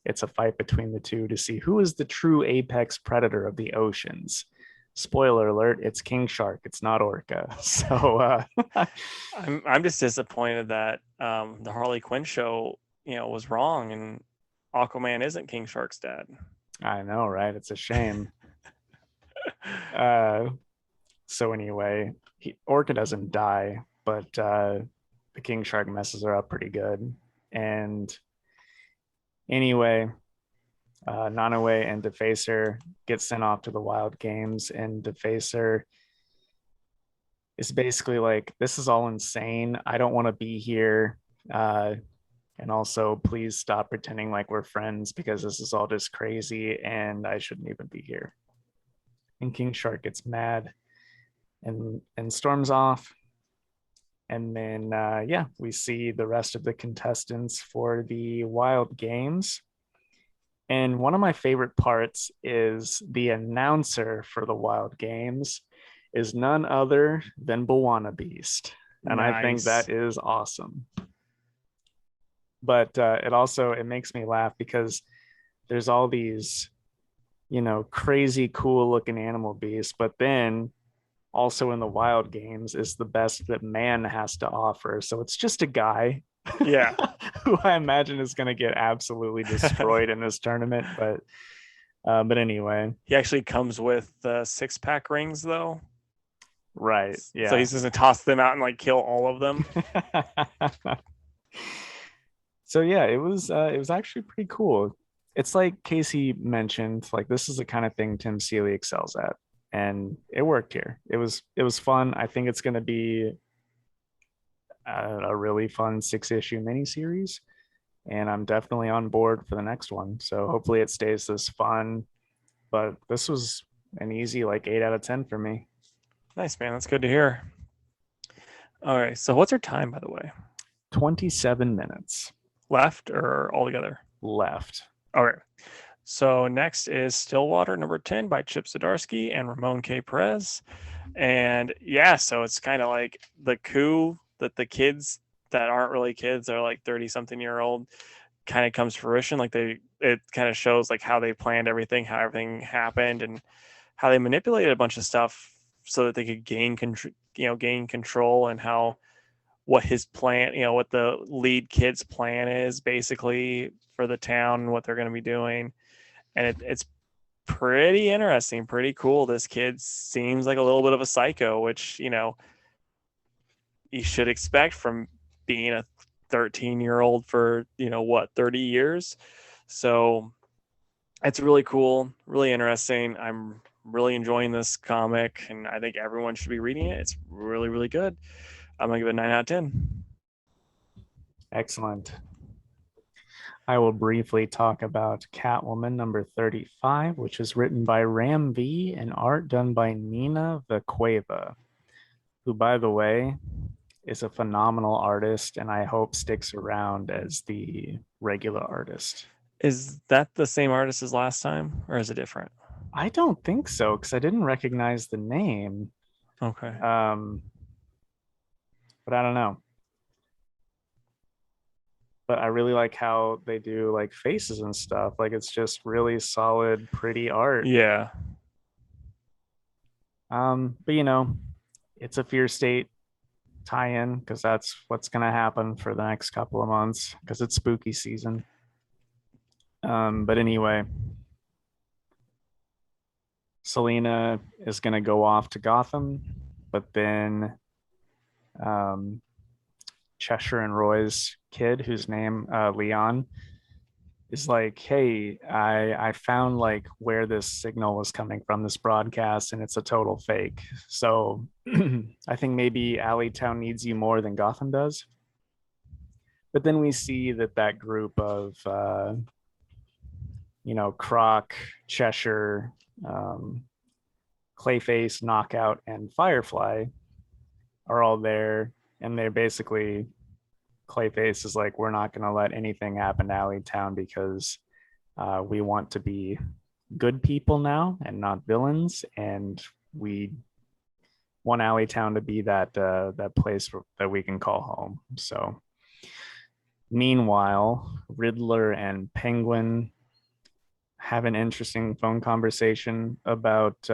it's a fight between the two to see who is the true apex predator of the oceans. Spoiler alert, it's King Shark, it's not Orca. So I'm just disappointed that the Harley Quinn show, was wrong and Aquaman isn't King Shark's dad. I know, right? It's a shame. uh so anyway, Orca doesn't die, but the King Shark messes her up pretty good. And anyway, Nanaue and Defacer get sent off to the Wild Games, and Defacer is basically like, "This is all insane. I don't want to be here. And also, please stop pretending like we're friends because this is all just crazy, and I shouldn't even be here." And King Shark gets mad and storms off. And then, yeah, we see the rest of the contestants for the Wild Games. And one of my favorite parts is the announcer for the Wild Games is none other than Bawana Beast. And I think Nice. that is awesome. But it makes me laugh because there's all these, crazy cool looking animal beasts, but then also in the Wild Games is the best that man has to offer. So it's just a guy Yeah. who I imagine is going to get absolutely destroyed in this tournament. But anyway, He actually comes with 6-pack rings though. right? So Yeah. he's just gonna toss them out and like kill all of them. So yeah, it was actually pretty cool. It's like Casey mentioned, like this is the kind of thing Tim Seeley excels at, and it worked here. It was fun. I think it's going to be a really fun 6-issue miniseries, and I'm definitely on board for the next one. So hopefully it stays this fun. But this was an easy like 8 out of 10 for me. Nice, man. That's good to hear. All right. So what's our time, by the way? 27 minutes Left or altogether? left. All right. So next is Stillwater number 10 by Chip Zdarsky and Ramon K. Perez. And yeah, so it's kind of like the coup that the kids that aren't really kids are like 30 something year old kind of comes to fruition. Like it kind of shows like how they planned everything, how everything happened, and how they manipulated a bunch of stuff so that they could gain control, and how what his plan, what the lead kid's plan is basically for the town and what they're going to be doing. And it's pretty interesting, pretty cool. This kid seems like a little bit of a psycho, which, you should expect from being a 13-year-old for, 30 years. So it's really cool, really interesting. I'm really enjoying this comic, and I think everyone should be reading it. It's really, really good. I'm going to give it a 9 out of 10. Excellent. I will briefly talk about Catwoman number 35, which is written by Ram V and art done by Nina Vacueva, who, by the way, is a phenomenal artist and I hope sticks around as the regular artist. Is that the same artist as last time, or is it different? I don't think so because I didn't recognize the name. Okay. But I don't know. But I really like how they do like faces and stuff. Like it's just really solid, pretty art. Yeah. But it's a Fear State tie-in because that's what's gonna happen for the next couple of months because it's spooky season. But anyway, Selena is gonna go off to Gotham, but then Cheshire and Roy's kid, whose name Leon, is like, hey, I found like where this signal was coming from, this broadcast, and it's a total fake. So I think maybe Alleytown needs you more than Gotham does. But then we see that that group of Croc, Cheshire, um, Clayface, Knockout, and Firefly are all there, and they're basically Clayface is like, we're not going to let anything happen to Alleytown because we want to be good people now and not villains, and we want Alleytown to be that place that we can call home. So, meanwhile, Riddler and Penguin have an interesting phone conversation about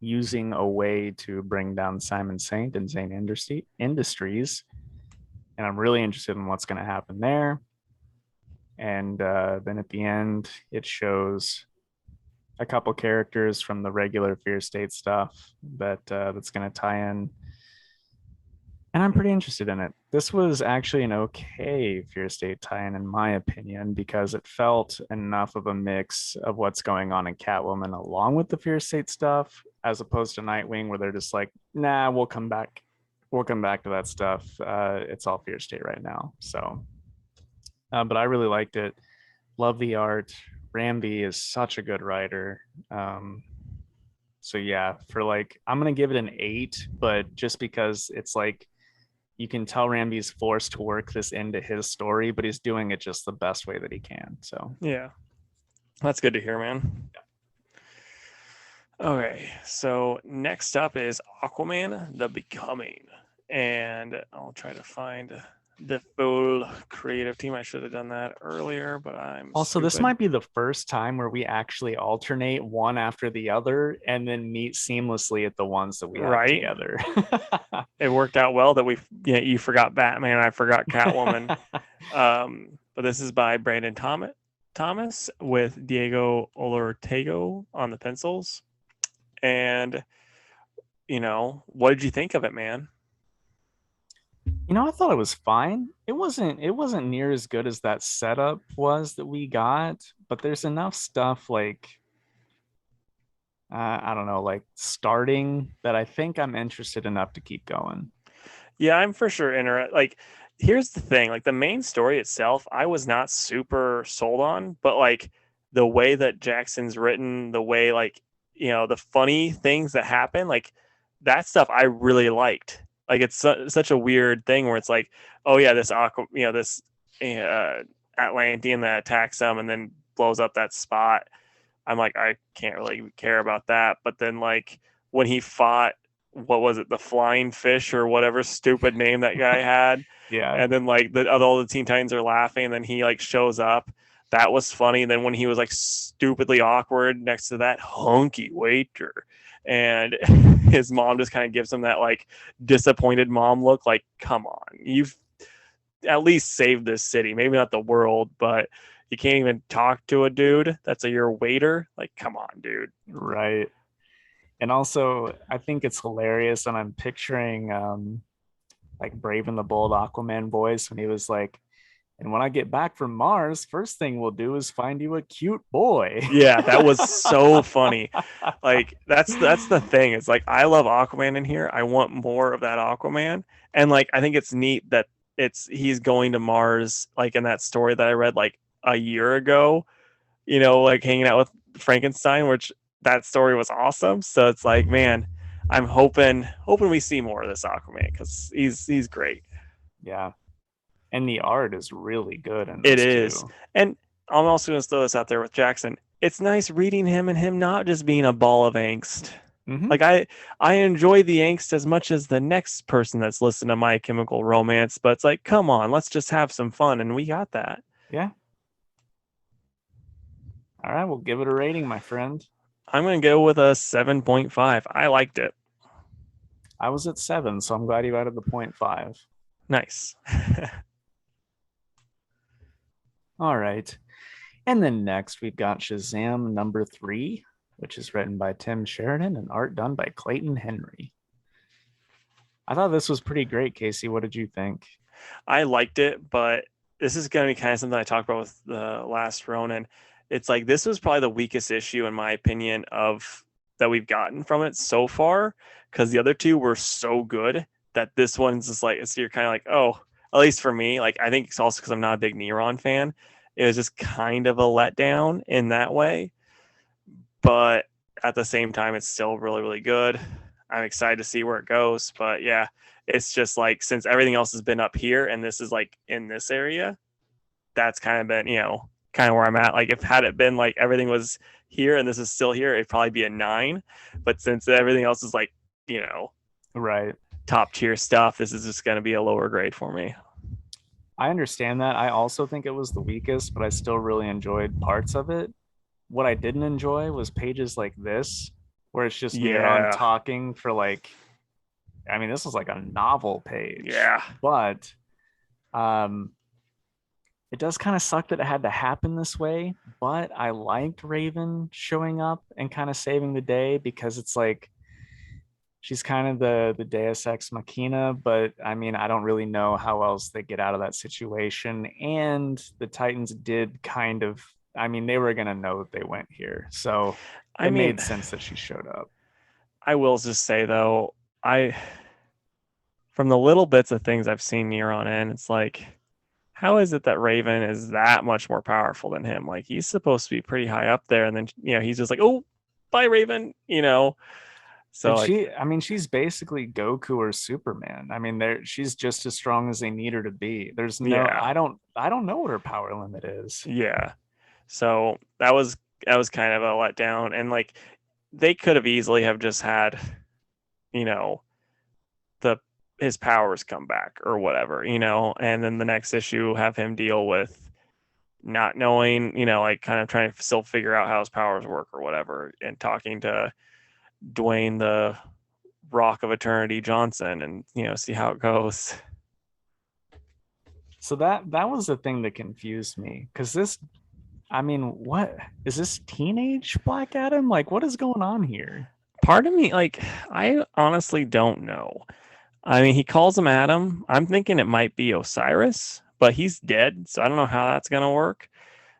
using a way to bring down Simon Saint and Saint Industries. And I'm really interested in what's going to happen there. And then at the end, it shows a couple characters from the regular Fear State stuff that's going to tie in, and I'm pretty interested in it. This was actually an okay Fear State tie-in, in my opinion, because it felt enough of a mix of what's going on in Catwoman along with the Fear State stuff, as opposed to Nightwing, where they're just like, nah, we'll come back. We'll come back to that stuff. It's all Fear State right now. So, but I really liked it. Love the art. Ramby is such a good writer. So yeah, for like, I'm gonna give it an 8, but just because it's like you can tell Ramby's forced to work this into his story, but he's doing it just the best way that he can. So Yeah, that's good to hear, man. Okay, so next up is Aquaman the Becoming. And I'll try to find the full creative team. I should have done that earlier, but I'm also, this stupid. might be the first time where we actually alternate one after the other and then meet seamlessly at the ones that we have Right? together. It worked out well that you forgot Batman, I forgot Catwoman. But this is by Brandon Thomas with Diego Olortego on the pencils. And what did you think of it, man? I thought it was fine. It wasn't near as good as that setup was that we got, but there's enough stuff like I don't know, like starting that I think I'm interested enough to keep going. Yeah, I'm for sure interested. Like, here's the thing: like the main story itself, I was not super sold on, but like the way that Jackson's written, the way the funny things that happen, like that stuff, I really liked. Like, it's such a weird thing where it's like, oh yeah, this Atlantean that attacks them and then blows up that spot. I'm like, I can't really care about that. But then like when he fought, what was it, the flying fish or whatever stupid name that guy had, Yeah. and then like all the Teen Titans are laughing, and then he like shows up. That was funny. And then when he was like stupidly awkward next to that hunky waiter, and his mom just kind of gives him that like disappointed mom look, like, come on, you've at least saved this city, maybe not the world, but you can't even talk to a dude that's your waiter. Like, come on, dude. Right. And also, I think it's hilarious, and I'm picturing like Brave and the Bold Aquaman voice when he was like, "And when I get back from Mars, first thing we'll do is find you a cute boy." Yeah, that was so funny. Like that's the thing. It's like I love Aquaman in here. I want more of that Aquaman. And like I think it's neat that he's going to Mars, like in that story that I read like a year ago, like hanging out with Frankenstein, which that story was awesome. So it's like, man, I'm hoping we see more of this Aquaman because he's great. Yeah. And the art is really good in It this is. too. And I'm also going to throw this out there with Jackson. It's nice reading him and him not just being a ball of angst. Mm-hmm. Like I enjoy the angst as much as the next person that's listened to My Chemical Romance, but it's like, come on, let's just have some fun, and we got that. Yeah. All right, we'll give it a rating, my friend. I'm going to go with a 7.5. I liked it. I was at 7, so I'm glad you added the 0.5. Nice. All right. And then next we've got Shazam #3, which is written by Tim Sheridan and art done by Clayton Henry. I thought this was pretty great, Casey. What did you think? I liked it, but this is going to be kind of something I talked about with the last Ronin. It's like this was probably the weakest issue in my opinion of that we've gotten from it so far, because the other two were so good that this one's just like it's you're kind of like, oh, at least for me, like I think it's also because I'm not a big Neron fan. It was just kind of a letdown in that way, but at the same time, it's still really, really good. I'm excited to see where it goes. But yeah, it's just like since everything else has been up here and this is like in this area, that's kind of been, kind of where I'm at. Like if had it been like everything was here and this is still here, it'd probably be a 9. But since everything else is like, Right. top tier stuff, this is just going to be a lower grade for me. I understand that. I also think it was the weakest, but I still really enjoyed parts of it. What I didn't enjoy was pages like this, where it's just Neron Yeah. talking for like, I mean, this was like a novel page, Yeah. but um, it does kind of suck that it had to happen this way. But I liked Raven showing up and kind of saving the day because it's like she's kind of the Deus Ex Machina, but I mean, I don't really know how else they get out of that situation. And the Titans did kind of, I mean, they were gonna know that they went here, so I it mean, made sense that she showed up. I will just say though, I from the little bits of things I've seen Neron in, it's like, how is it that Raven is that much more powerful than him? Like he's supposed to be pretty high up there, and then he's just like, oh, bye Raven. So And like, she, I mean, she's basically Goku or Superman. I mean, there she's just as strong as they need her to be. There's no, yeah, I don't know what her power limit is. yeah. So that was kind of a letdown, and like they could have easily have just had you know the his powers come back or whatever, and then the next issue have him deal with not knowing, like kind of trying to still figure out how his powers work or whatever, and talking to Dwayne the Rock of Eternity Johnson and see how it goes. So that was the thing that confused me because this, I mean, what is this teenage Black Adam? Like, what is going on here? Part of me, like, I honestly don't know. I mean, he calls him Adam. I'm thinking it might be Osiris, but he's dead, so I don't know how that's gonna work.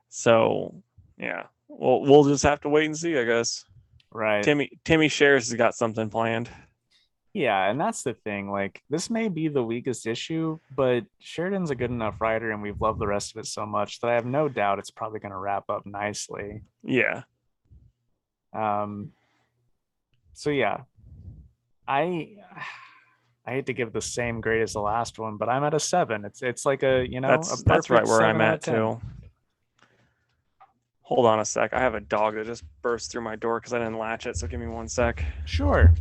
So yeah, well, we'll just have to wait and see, I guess. Right. Timmy Shares has got something planned. Yeah, and that's the thing. Like, this may be the weakest issue, but Sheridan's a good enough writer, and we've loved the rest of it so much that I have no doubt it's probably going to wrap up nicely. Yeah, Um, so yeah, I I hate to give the same grade as the last one, but I'm at a 7. It's like a a that's right perfect where I'm 7 out of at 10. too. Hold on a sec. I have a dog that just burst through my door because I didn't latch it. So give me one sec. Sure.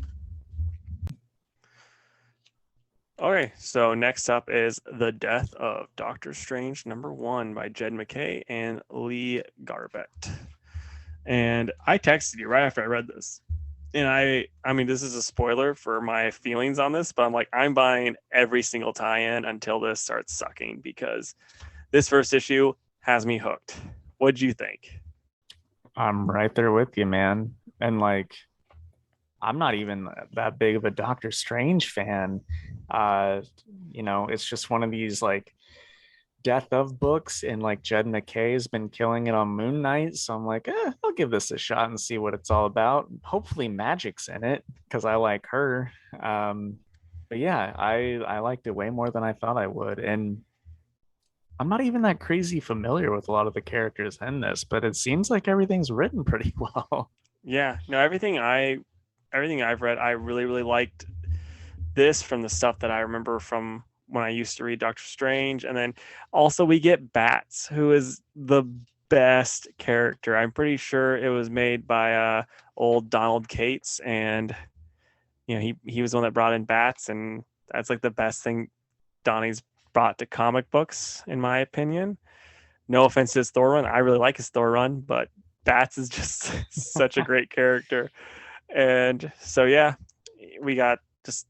Okay, so next up is The Death of Doctor Strange #1 by Jed MacKay and Lee Garbett. And I texted you right after I read this. And I mean, this is a spoiler for my feelings on this, but I'm like, I'm buying every single tie-in until this starts sucking because this first issue has me hooked. What'd you think? I'm right there with you, man. And like, I'm not even that big of a Doctor Strange fan. Uh, it's just one of these like death of books, and like Jed MacKay has been killing it on Moon Knight, so I'm like, I'll give this a shot and see what it's all about. Hopefully, Magic's in it because I like her. But yeah, I liked it way more than I thought I would, and I'm not even that crazy familiar with a lot of the characters in this, but it seems like everything's written pretty well. Yeah, no, everything I've read, I really, really liked this from the stuff that I remember from when I used to read Doctor Strange. And then also we get Bats, who is the best character. I'm pretty sure it was made by old Donald Cates, and he was the one that brought in Bats, and that's like the best thing Donnie's brought to comic books, in my opinion. No offense to his Thor run. I really like his Thor run, but Bats is just such a great character. And so yeah, we got just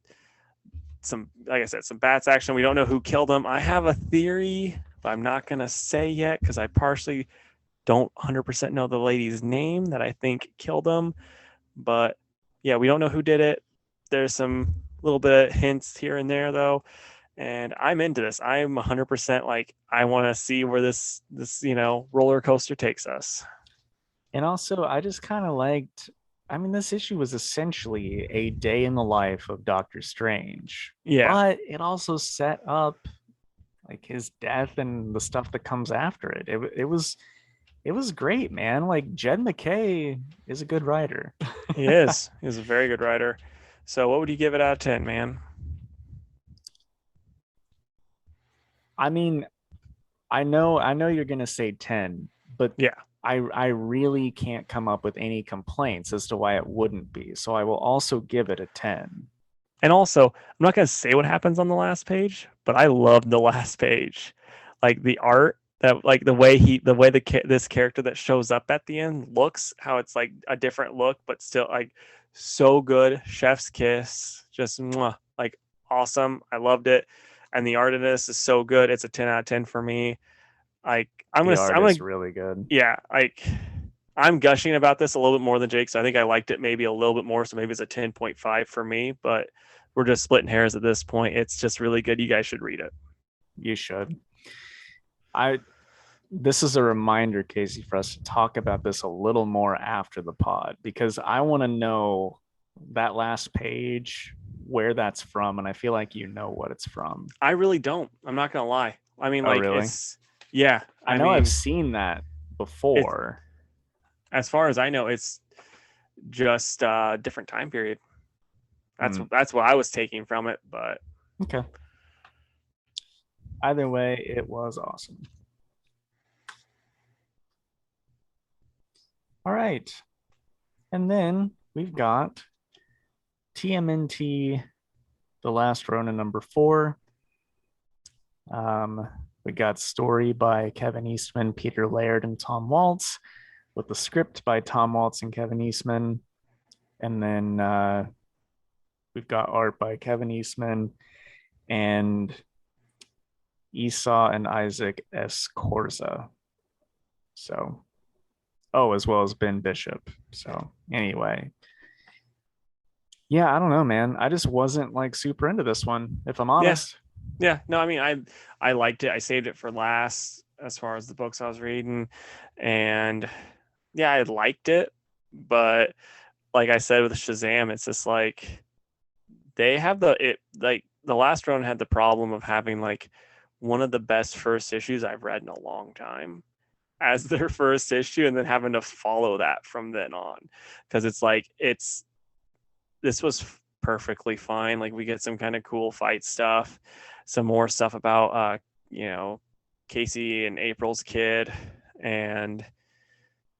some, like I said, some Bats action. We don't know who killed him. I have a theory, but I'm not gonna say yet because I partially don't 100% know the lady's name that I think killed him. But yeah, we don't know who did it. There's some little bit of hints here and there though, and I'm into this. I'm 100% like I want to see where this roller coaster takes us. And also, I just kind of liked, I mean, this issue was essentially a day in the life of Doctor Strange, Yeah, but it also set up like his death and the stuff that comes after it. It was great, man. Like Jed McKay is a good writer. he is. He's a very good writer. So what would you give it out of 10, man? I mean, I know you're gonna say 10, but Yeah. I really can't come up with any complaints as to why it wouldn't be. So I will also give it a 10. And also, I'm not going to say what happens on the last page, but I loved the last page. Like the art that like this character that shows up at the end looks, how it's like a different look but still like so good. Chef's kiss. Just mwah, like awesome. I loved it. And the art in this is so good. It's a 10 out of 10 for me. Like The art I'm is gonna really good. yeah, like I'm gushing about this a little bit more than Jake, so I think I liked it maybe a little bit more. So maybe it's a 10.5 for me, but we're just splitting hairs at this point. It's just really good. You guys should read it. You should. I This is a reminder, Casey, for us to talk about this a little more after the pod because I want to know that last page where that's from, and I feel like you know what it's from. I really don't. I'm not gonna lie. I mean, Oh, like really? it's yeah. I I know I've mean, seen that it's before. as far as I know, it's just a different time period. Hmm. That's what I was taking from it, but Okay. Either way, it was awesome. All right. And then we've got TMNT, The Last Ronin #4. We got story by Kevin Eastman, Peter Laird, and Tom Waltz, with the script by Tom Waltz and Kevin Eastman. And then we've got art by Kevin Eastman and Esau and Isaac S. Corza. So, oh, as well as Ben Bishop. So, anyway, yeah, I don't know, man. I just wasn't like super into this one, if I'm yeah, honest. yeah. No, I mean, I liked it. I saved it for last as far as the books I was reading, and yeah, I liked it, but like I said with Shazam, it's just like they have the last run had the problem of having like one of the best first issues I've read in a long time as their first issue, and then having to follow that from then on because it's like this was perfectly fine. Like we get some kind of cool fight stuff, some more stuff about you know Casey and April's kid, and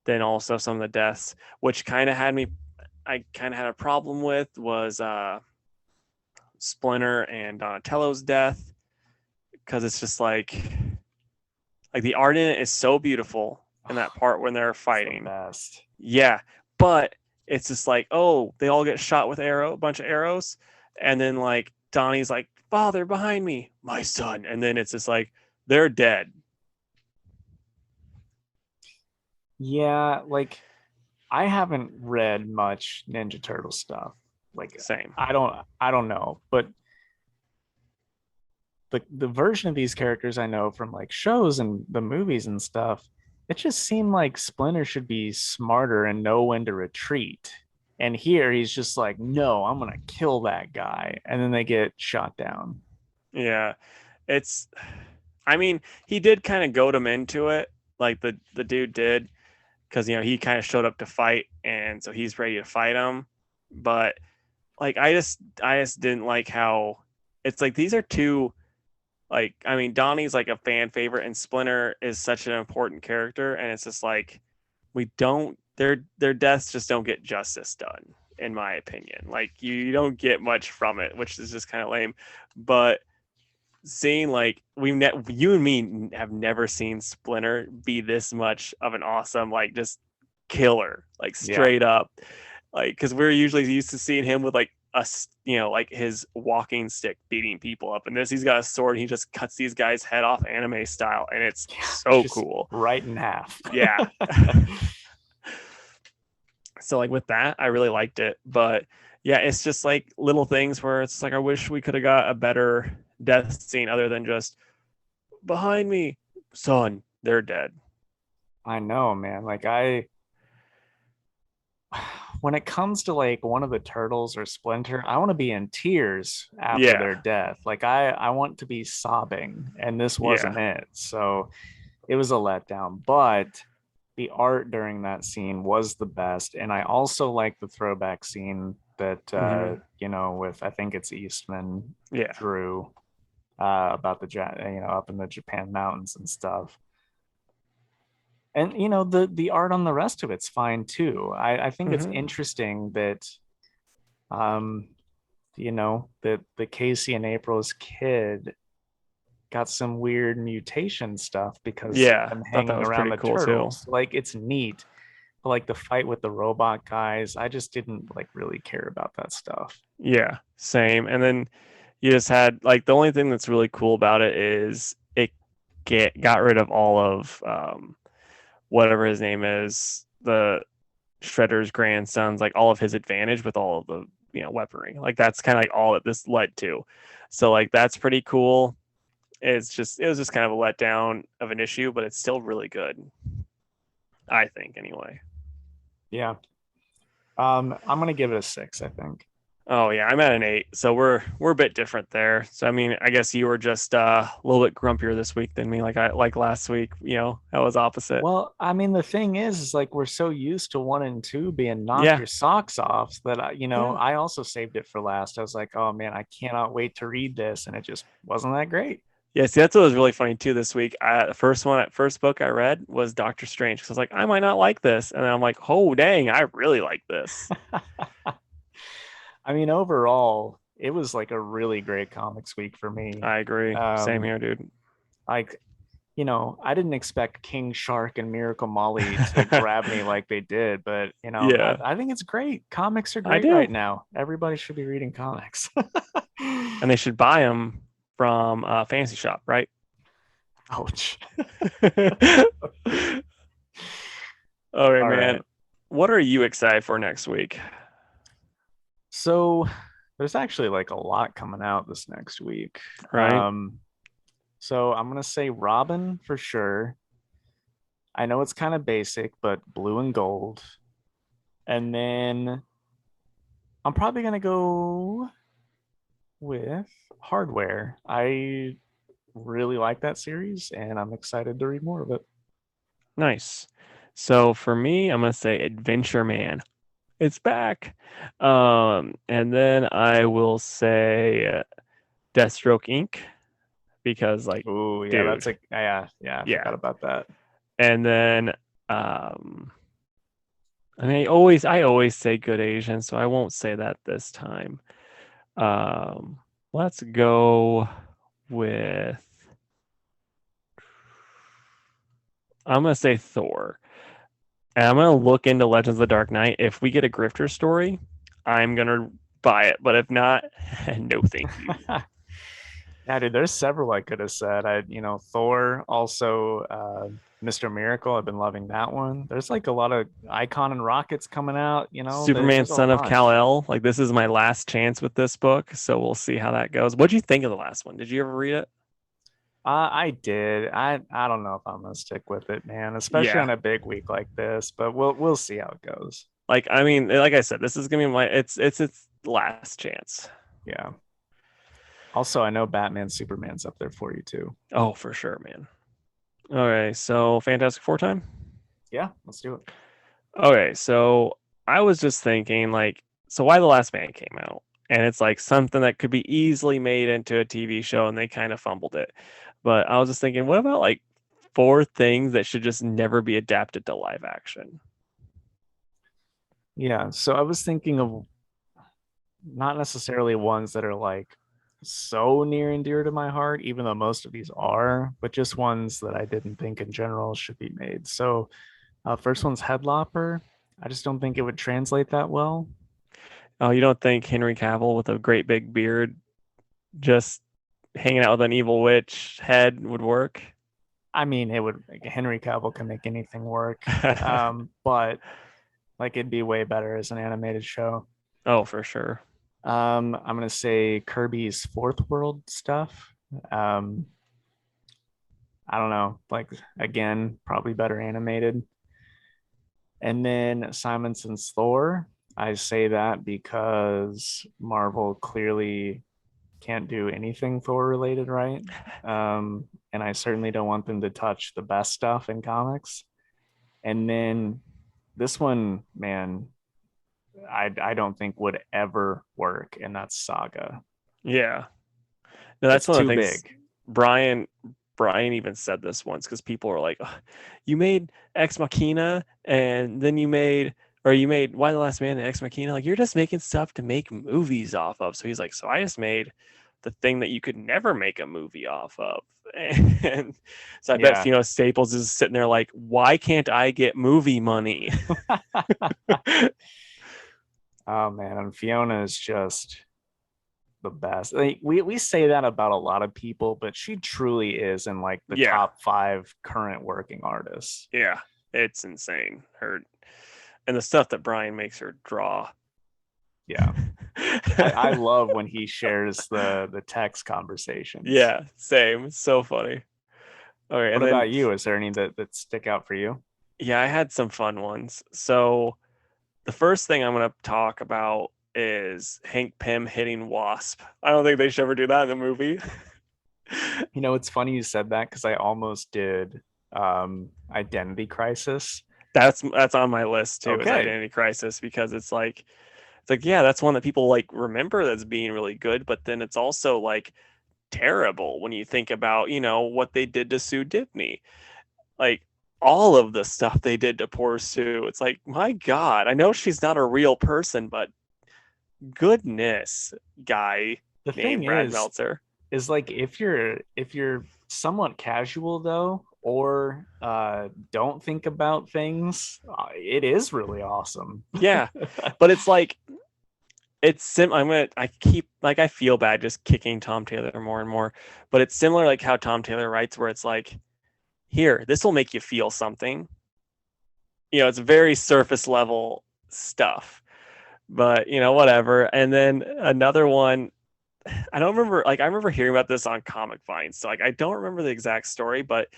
then also some of the deaths, which kind of had me. I kind of had a problem with was Splinter and Donatello's death because it's just like the art in it is so beautiful in that part when they're It's the fighting. best. Yeah, but it's just like, oh, they all get shot with a bunch of arrows, and then like Donnie's like, "Father, behind me, my son," and then it's just like they're dead. Yeah, like I haven't read much Ninja Turtle stuff. Like Same. I don't know, but the version of these characters I know from like shows and the movies and stuff, it just seemed like Splinter should be smarter and know when to retreat. And here he's just like, no, I'm gonna kill that guy, and then they get shot down. Yeah, it's. I mean, he did kind of goad him into it, like the dude did, because he kind of showed up to fight, and so he's ready to fight him. But like, I just didn't like how it's like these are two. Like, I mean, Donnie's like a fan favorite, and Splinter is such an important character, and it's just like we don't their deaths just don't get justice done, in my opinion. Like you don't get much from it, which is just kind of lame. But seeing like you and me have never seen Splinter be this much of an awesome like just killer, like Yeah, straight up, like because we're usually used to seeing him with like like his walking stick beating people up, and this he's got a sword and he just cuts these guys head off anime style, and it's so just cool. right in half. Yeah. So like with that I really liked it, but yeah, it's just like little things where it's like I wish we could have got a better death scene other than just behind me, son, they're dead. I know, man. Like when it comes to like one of the turtles or Splinter, I want to be in tears after Yeah, their death. Like I want to be sobbing, and this yeah, wasn't it. So it was a letdown, but the art during that scene was the best. And I also like the throwback scene that hmm, with I think it's Eastman yeah, drew about up in the Japan mountains and stuff. And the art on the rest of it's fine too. I think it's hmm, interesting that um that the Casey and April's kid got some weird mutation stuff because of yeah. them Thought that hanging was around pretty the cool too. turtles. Like it's neat. But like the fight with the robot guys, I just didn't like really care about that stuff. Yeah, same. And then you just had like the only thing that's really cool about it is it got rid of all of whatever his name is, the Shredder's grandson's, like all of his advantage with all of the weaponry. Like that's kind of like all that this led to. So like that's pretty cool. It was just kind of a letdown of an issue, but it's still really good. I think anyway. Yeah. I'm gonna give it a 6, I think. Oh yeah, I'm at an 8, so we're a bit different there. So I mean, I guess you were just a little bit grumpier this week than me. Like last week, that was opposite. Well, I mean, the thing is like we're so used to 1 and 2 being knock Yeah, your socks off that yeah, I also saved it for last. I was like, oh man, I cannot wait to read this, and it just wasn't that great. yeah. See, that's what was really funny too this week. The first book I read was Doctor Strange because I was like, I might not like this, and then I'm like, oh dang, I really like this. I mean, overall, it was like a really great comics week for me. I agree. Same Um, here, dude. like, I didn't expect King Shark and Miracle Molly to grab me like they did, but Yeah, I think it's great. Comics are I great do, right now. Everybody should be reading comics. and they should buy them from Fantasy Shop, right? Ouch. All right, All man. right. What are you excited for next week? So there's actually like a lot coming out this next week. Right? So I'm gonna say Robin for sure. I know it's kind of basic, but blue and gold. And then I'm probably gonna go with Hardware. I really like that series, and I'm excited to read more of it. Nice. So for me, I'm gonna say Adventure Man. It's back. And then I will say Deathstroke Inc. because like, Oh yeah, dude, that's like yeah, I yeah. forgot about that. And then um I always say Good Asian, so I won't say that this time. Um let's go with I'm gonna say Thor. And I'm gonna look into Legends of the Dark Knight. If we get a Grifter story, I'm gonna buy it. But if not, no, thank you. Yeah, dude, there's several I could have said. Thor, also Mr. Miracle. I've been loving that one. There's like a lot of Icon and Rockets coming out. Superman, There's a son of Kal bunch. El. Like this is my last chance with this book, so we'll see how that goes. What'd you think of the last one? Did you ever read it? I did. I don't know if I'm gonna stick with it, man, especially Yeah. on a big week like this. But we'll see how it goes. Like I mean, like I said, this is gonna be it's last chance. Yeah. Also, I know Batman Superman's up there for you too. Oh, for sure, man. Okay, so Fantastic Four time. Yeah, let's do it. Okay, so I was just thinking, like, so why the Last Man came out, and it's like something that could be easily made into a TV show, and they kind of fumbled it. But I was just thinking, what about like four things that should just never be adapted to live action? Yeah. So I was thinking of not necessarily ones that are like so near and dear to my heart, even though most of these are, but just ones that I didn't think in general should be made. So, first one's Headlopper. I just don't think it would translate that well. Oh, you don't think Henry Cavill with a great big beard just hanging out with an evil witch head would work? I mean, it would. Henry Cavill can make anything work, but like it'd be way better as an animated show. Oh, for sure. I'm gonna say Kirby's Fourth World stuff. Um, I don't know, like again, probably better animated. And then Simonson's Thor. I say that because Marvel clearly can't do anything Thor related, right? And I certainly don't want them to touch the best stuff in comics. And then this one, man, I don't think would ever work, and that's Saga. Yeah. No, that's It's one of too the things big. Brian Brian even said this once because people were like, "Ugh, you made Ex Machina and then you made Why the Last Man and Ex Machina. Like you're just making stuff to make movies off of." So he's like, so I just made the thing that you could never make a movie off of. And so I bet Yeah. Fiona Staples is sitting there like, why can't I get movie money? Oh man, and Fiona is just the best. Like, we say that about a lot of people, but she truly is in like the Yeah, top five current working artists. yeah, it's insane. Her and the stuff that Brian makes her draw. Yeah. I love when he shares the text conversations. Yeah, same. It's so funny. Okay, What and then about you? Is there any that stick out for you? yeah, I had some fun ones. So the first thing I'm gonna talk about is Hank Pym hitting Wasp. I don't think they should ever do that in the movie. You know, it's funny you said that because I almost did Identity Crisis. That's on my list too, is Okay. Identity Crisis, because it's like yeah, that's one that people like remember that's being really good, but then it's also like terrible when you think about, what they did to Sue Dibney. Like all of the stuff they did to poor Sue. It's like, my God, I know she's not a real person, but goodness, guy The thing named Brad Meltzer. is like if you're somewhat casual though, or don't think about things, it is really awesome. Yeah. But it's like I keep like I feel bad just kicking Tom Taylor more and more. But it's similar like how Tom Taylor writes where it's like, here, this will make you feel something. It's very surface level stuff. But whatever. And then another one, I don't remember, like I remember hearing about this on Comic Vine. So like I don't remember the exact story, but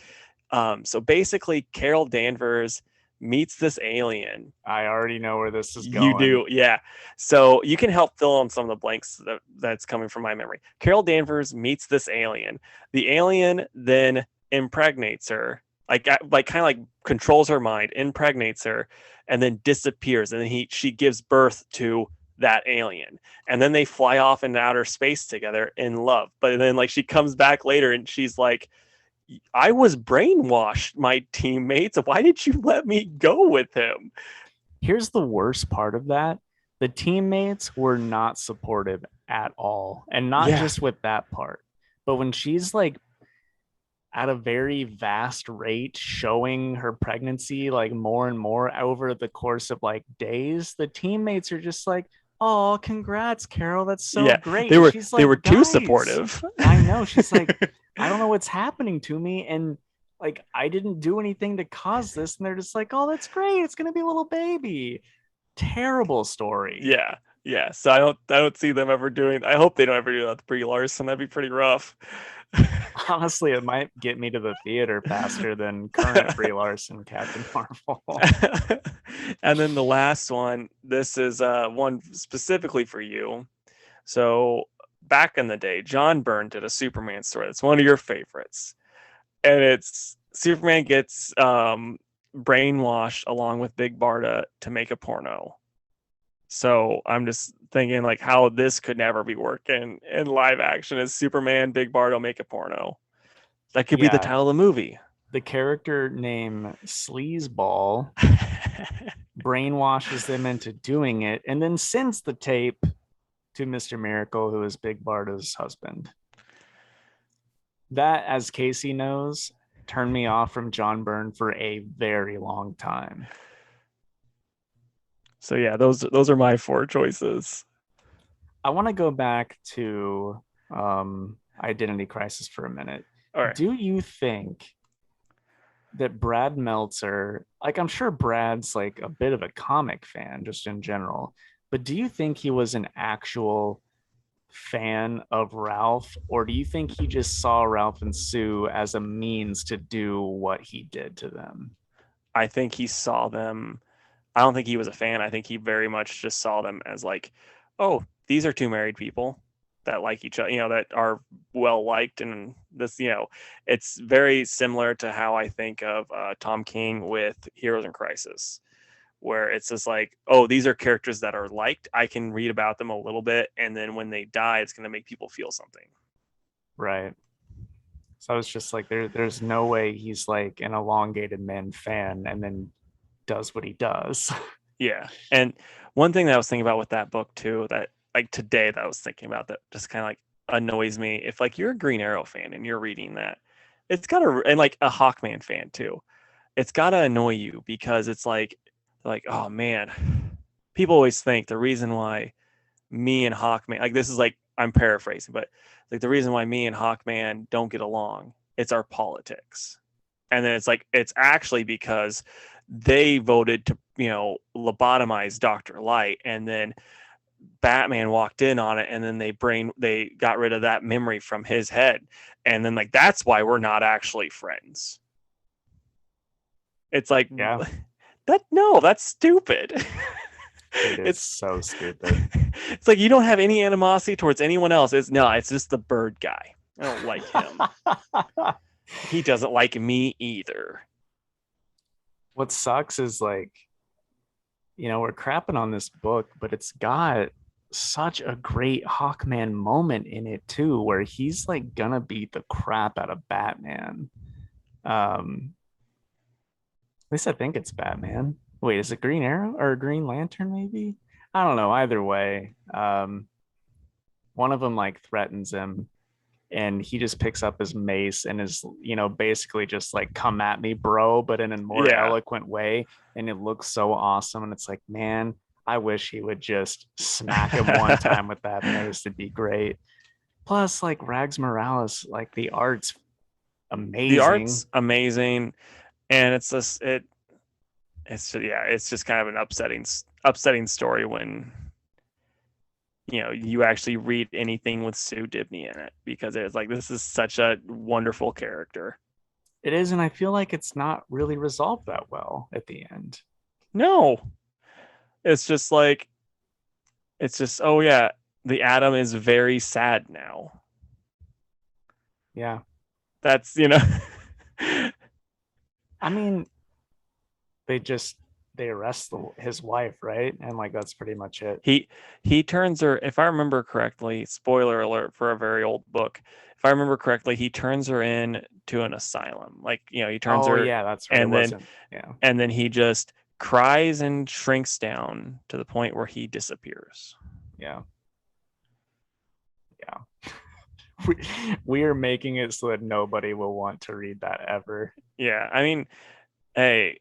so basically Carol Danvers meets this alien. I already know where this is You going. do, yeah. So you can help fill in some of the blanks that's coming from my memory. Carol Danvers meets this alien. The alien then impregnates her, like kind of like controls her mind, impregnates her, and then disappears. And then she gives birth to that alien, and then they fly off into outer space together in love. But then like she comes back later, and she's like, I was brainwashed, my teammates. Why did you let me go with him? Here's the worst part of that. The teammates were not supportive at all. And not Yeah, just with that part, but when she's like at a very vast rate showing her pregnancy like more and more over the course of like days, the teammates are just like, oh, congrats, Carol, that's so yeah. great. They And were she's they were like, too guys, supportive. I know. She's like, I don't know what's happening to me, and like I didn't do anything to cause this. And they're just like, oh, that's great, it's gonna be a little baby. Terrible story. Yeah, yeah. So I don't see them ever doing. I hope they don't ever do that to Brie Larson. That'd be pretty rough. Honestly, it might get me to the theater faster than current Brie Larson Captain Marvel. And then the last one. This is one specifically for you. So back in the day, John Byrne did a Superman story. That's one of your favorites, and it's Superman gets brainwashed along with Big Barda to make a porno. So I'm just thinking like how this could never be working in live action is Superman, Big Bardo make a porno. That could be the Yeah, title of the movie. the character name Sleazeball brainwashes them into doing it and then sends the tape to Mr. Miracle, who is Big Barda's husband. That, as Casey knows, turned me off from John Byrne for a very long time. So yeah, those are my four choices. I want to go back to Identity Crisis for a minute. All right. Do you think that Brad Meltzer, like I'm sure Brad's like a bit of a comic fan just in general, But do you think he was an actual fan of Ralph, or do you think he just saw Ralph and Sue as a means to do what he did to them? I think he saw them. I don't think he was a fan. I think he very much just saw them as like, oh, these are two married people that like each other, that are well liked. And this, it's very similar to how I think of Tom King with Heroes in Crisis, where it's just like, oh, these are characters that are liked. I can read about them a little bit. And then when they die, it's going to make people feel something. Right. So I was just like, there's no way he's like an elongated man fan and then does what he does. Yeah. And one thing that I was thinking about with that book too, that like today that I was thinking about that just kind of like annoys me. If like you're a Green Arrow fan and you're reading that, it's gotta, and like a Hawkman fan too, it's gotta annoy you because it's like, oh man, people always think the reason why me and Hawkman, like this is like, I'm paraphrasing, but like the reason why me and Hawkman don't get along, it's our politics. And then it's like, it's actually because they voted to, lobotomize Dr. Light. And then Batman walked in on it, and then they got rid of that memory from his head. And then like, that's why we're not actually friends. It's like, Yeah, that, no, that's stupid. it is it's so stupid. it's like you don't have any animosity towards anyone else. It's just the bird guy. I don't like him. He doesn't like me either. What sucks is like, we're crapping on this book, but it's got such a great Hawkman moment in it too, where he's like gonna beat the crap out of Batman. At least I think it's Batman. Wait, is it Green Arrow or Green Lantern? Maybe, I don't know. Either way, one of them like threatens him, and he just picks up his mace and is basically just like, come at me bro, but in a more Yeah. eloquent way, and it looks so awesome. And it's like, man, I wish he would just smack him one time with that mace. It'd be great. Plus, like, Rags Morales, like, the art's The amazing. art's amazing, and it's just kind of an upsetting story when you actually read anything with Sue Dibney in it, because it's like, this is such a wonderful character. It is, and I feel like it's not really resolved that well at the end. No, it's just like, it's just, oh yeah, the Atom is very sad now. Yeah. That's I mean, they just they arrest his wife, right? And like, that's pretty much it. he turns her, if I remember correctly, spoiler alert for a very old book, if I remember correctly, he turns her in to an asylum. Like, he turns Oh her, yeah, that's right. It and then wasn't. Yeah. he just cries and shrinks down to the point where he disappears. Yeah. Yeah. we, we are making it so that nobody will want to read that ever. Yeah, I mean, hey,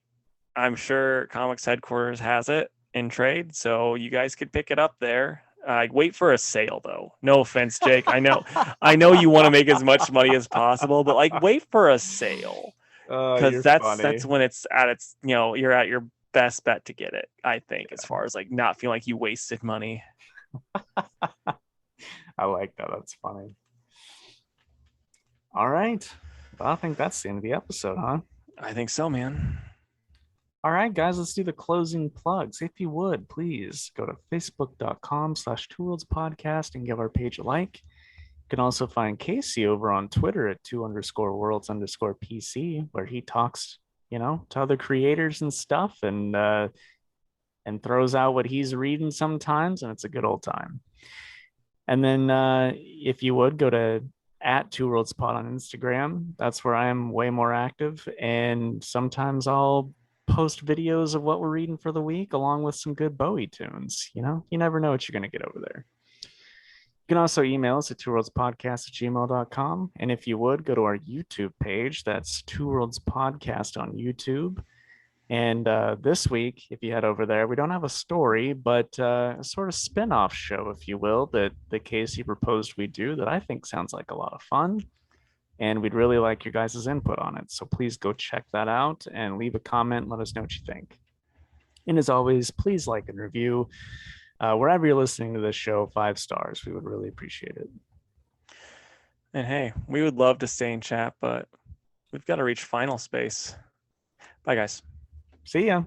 I'm sure Comics Headquarters has it in trade, so you guys could pick it up there. Wait for a sale, though. No offense, Jake. I know you want to make as much money as possible, but like, wait for a sale, Oh, because you're that's funny. when it's at its, you're at your best bet to get it. I think, as far as like not feeling like you wasted money. I like that. That's funny. All right. Well, I think that's the end of the episode, huh? I think so, man. All right, guys, let's do the closing plugs. If you would, please go to facebook.com/Two Worlds Podcast and give our page a like. You can also find Casey over on Twitter at two_worlds_PC, where he talks, to other creators and stuff, and throws out what he's reading sometimes, and it's a good old time. And then if you would go to at Two Worlds Pod on Instagram, that's where I am way more active. And sometimes I'll post videos of what we're reading for the week, along with some good Bowie tunes. You never know what you're going to get over there. You can also email us at twoworldspodcast@gmail.com. And if you would, go to our YouTube page. That's Two Worlds Podcast on YouTube. And this week, if you head over there, we don't have a story, but a sort of spin-off show, if you will, that Casey proposed we do, that I think sounds like a lot of fun. And we'd really like your guys' input on it. So please go check that out and leave a comment. Let us know what you think. And as always, please like and review. Wherever you're listening to this show, 5 stars. We would really appreciate it. And hey, we would love to stay in chat, but we've got to reach final space. Bye, guys. See ya.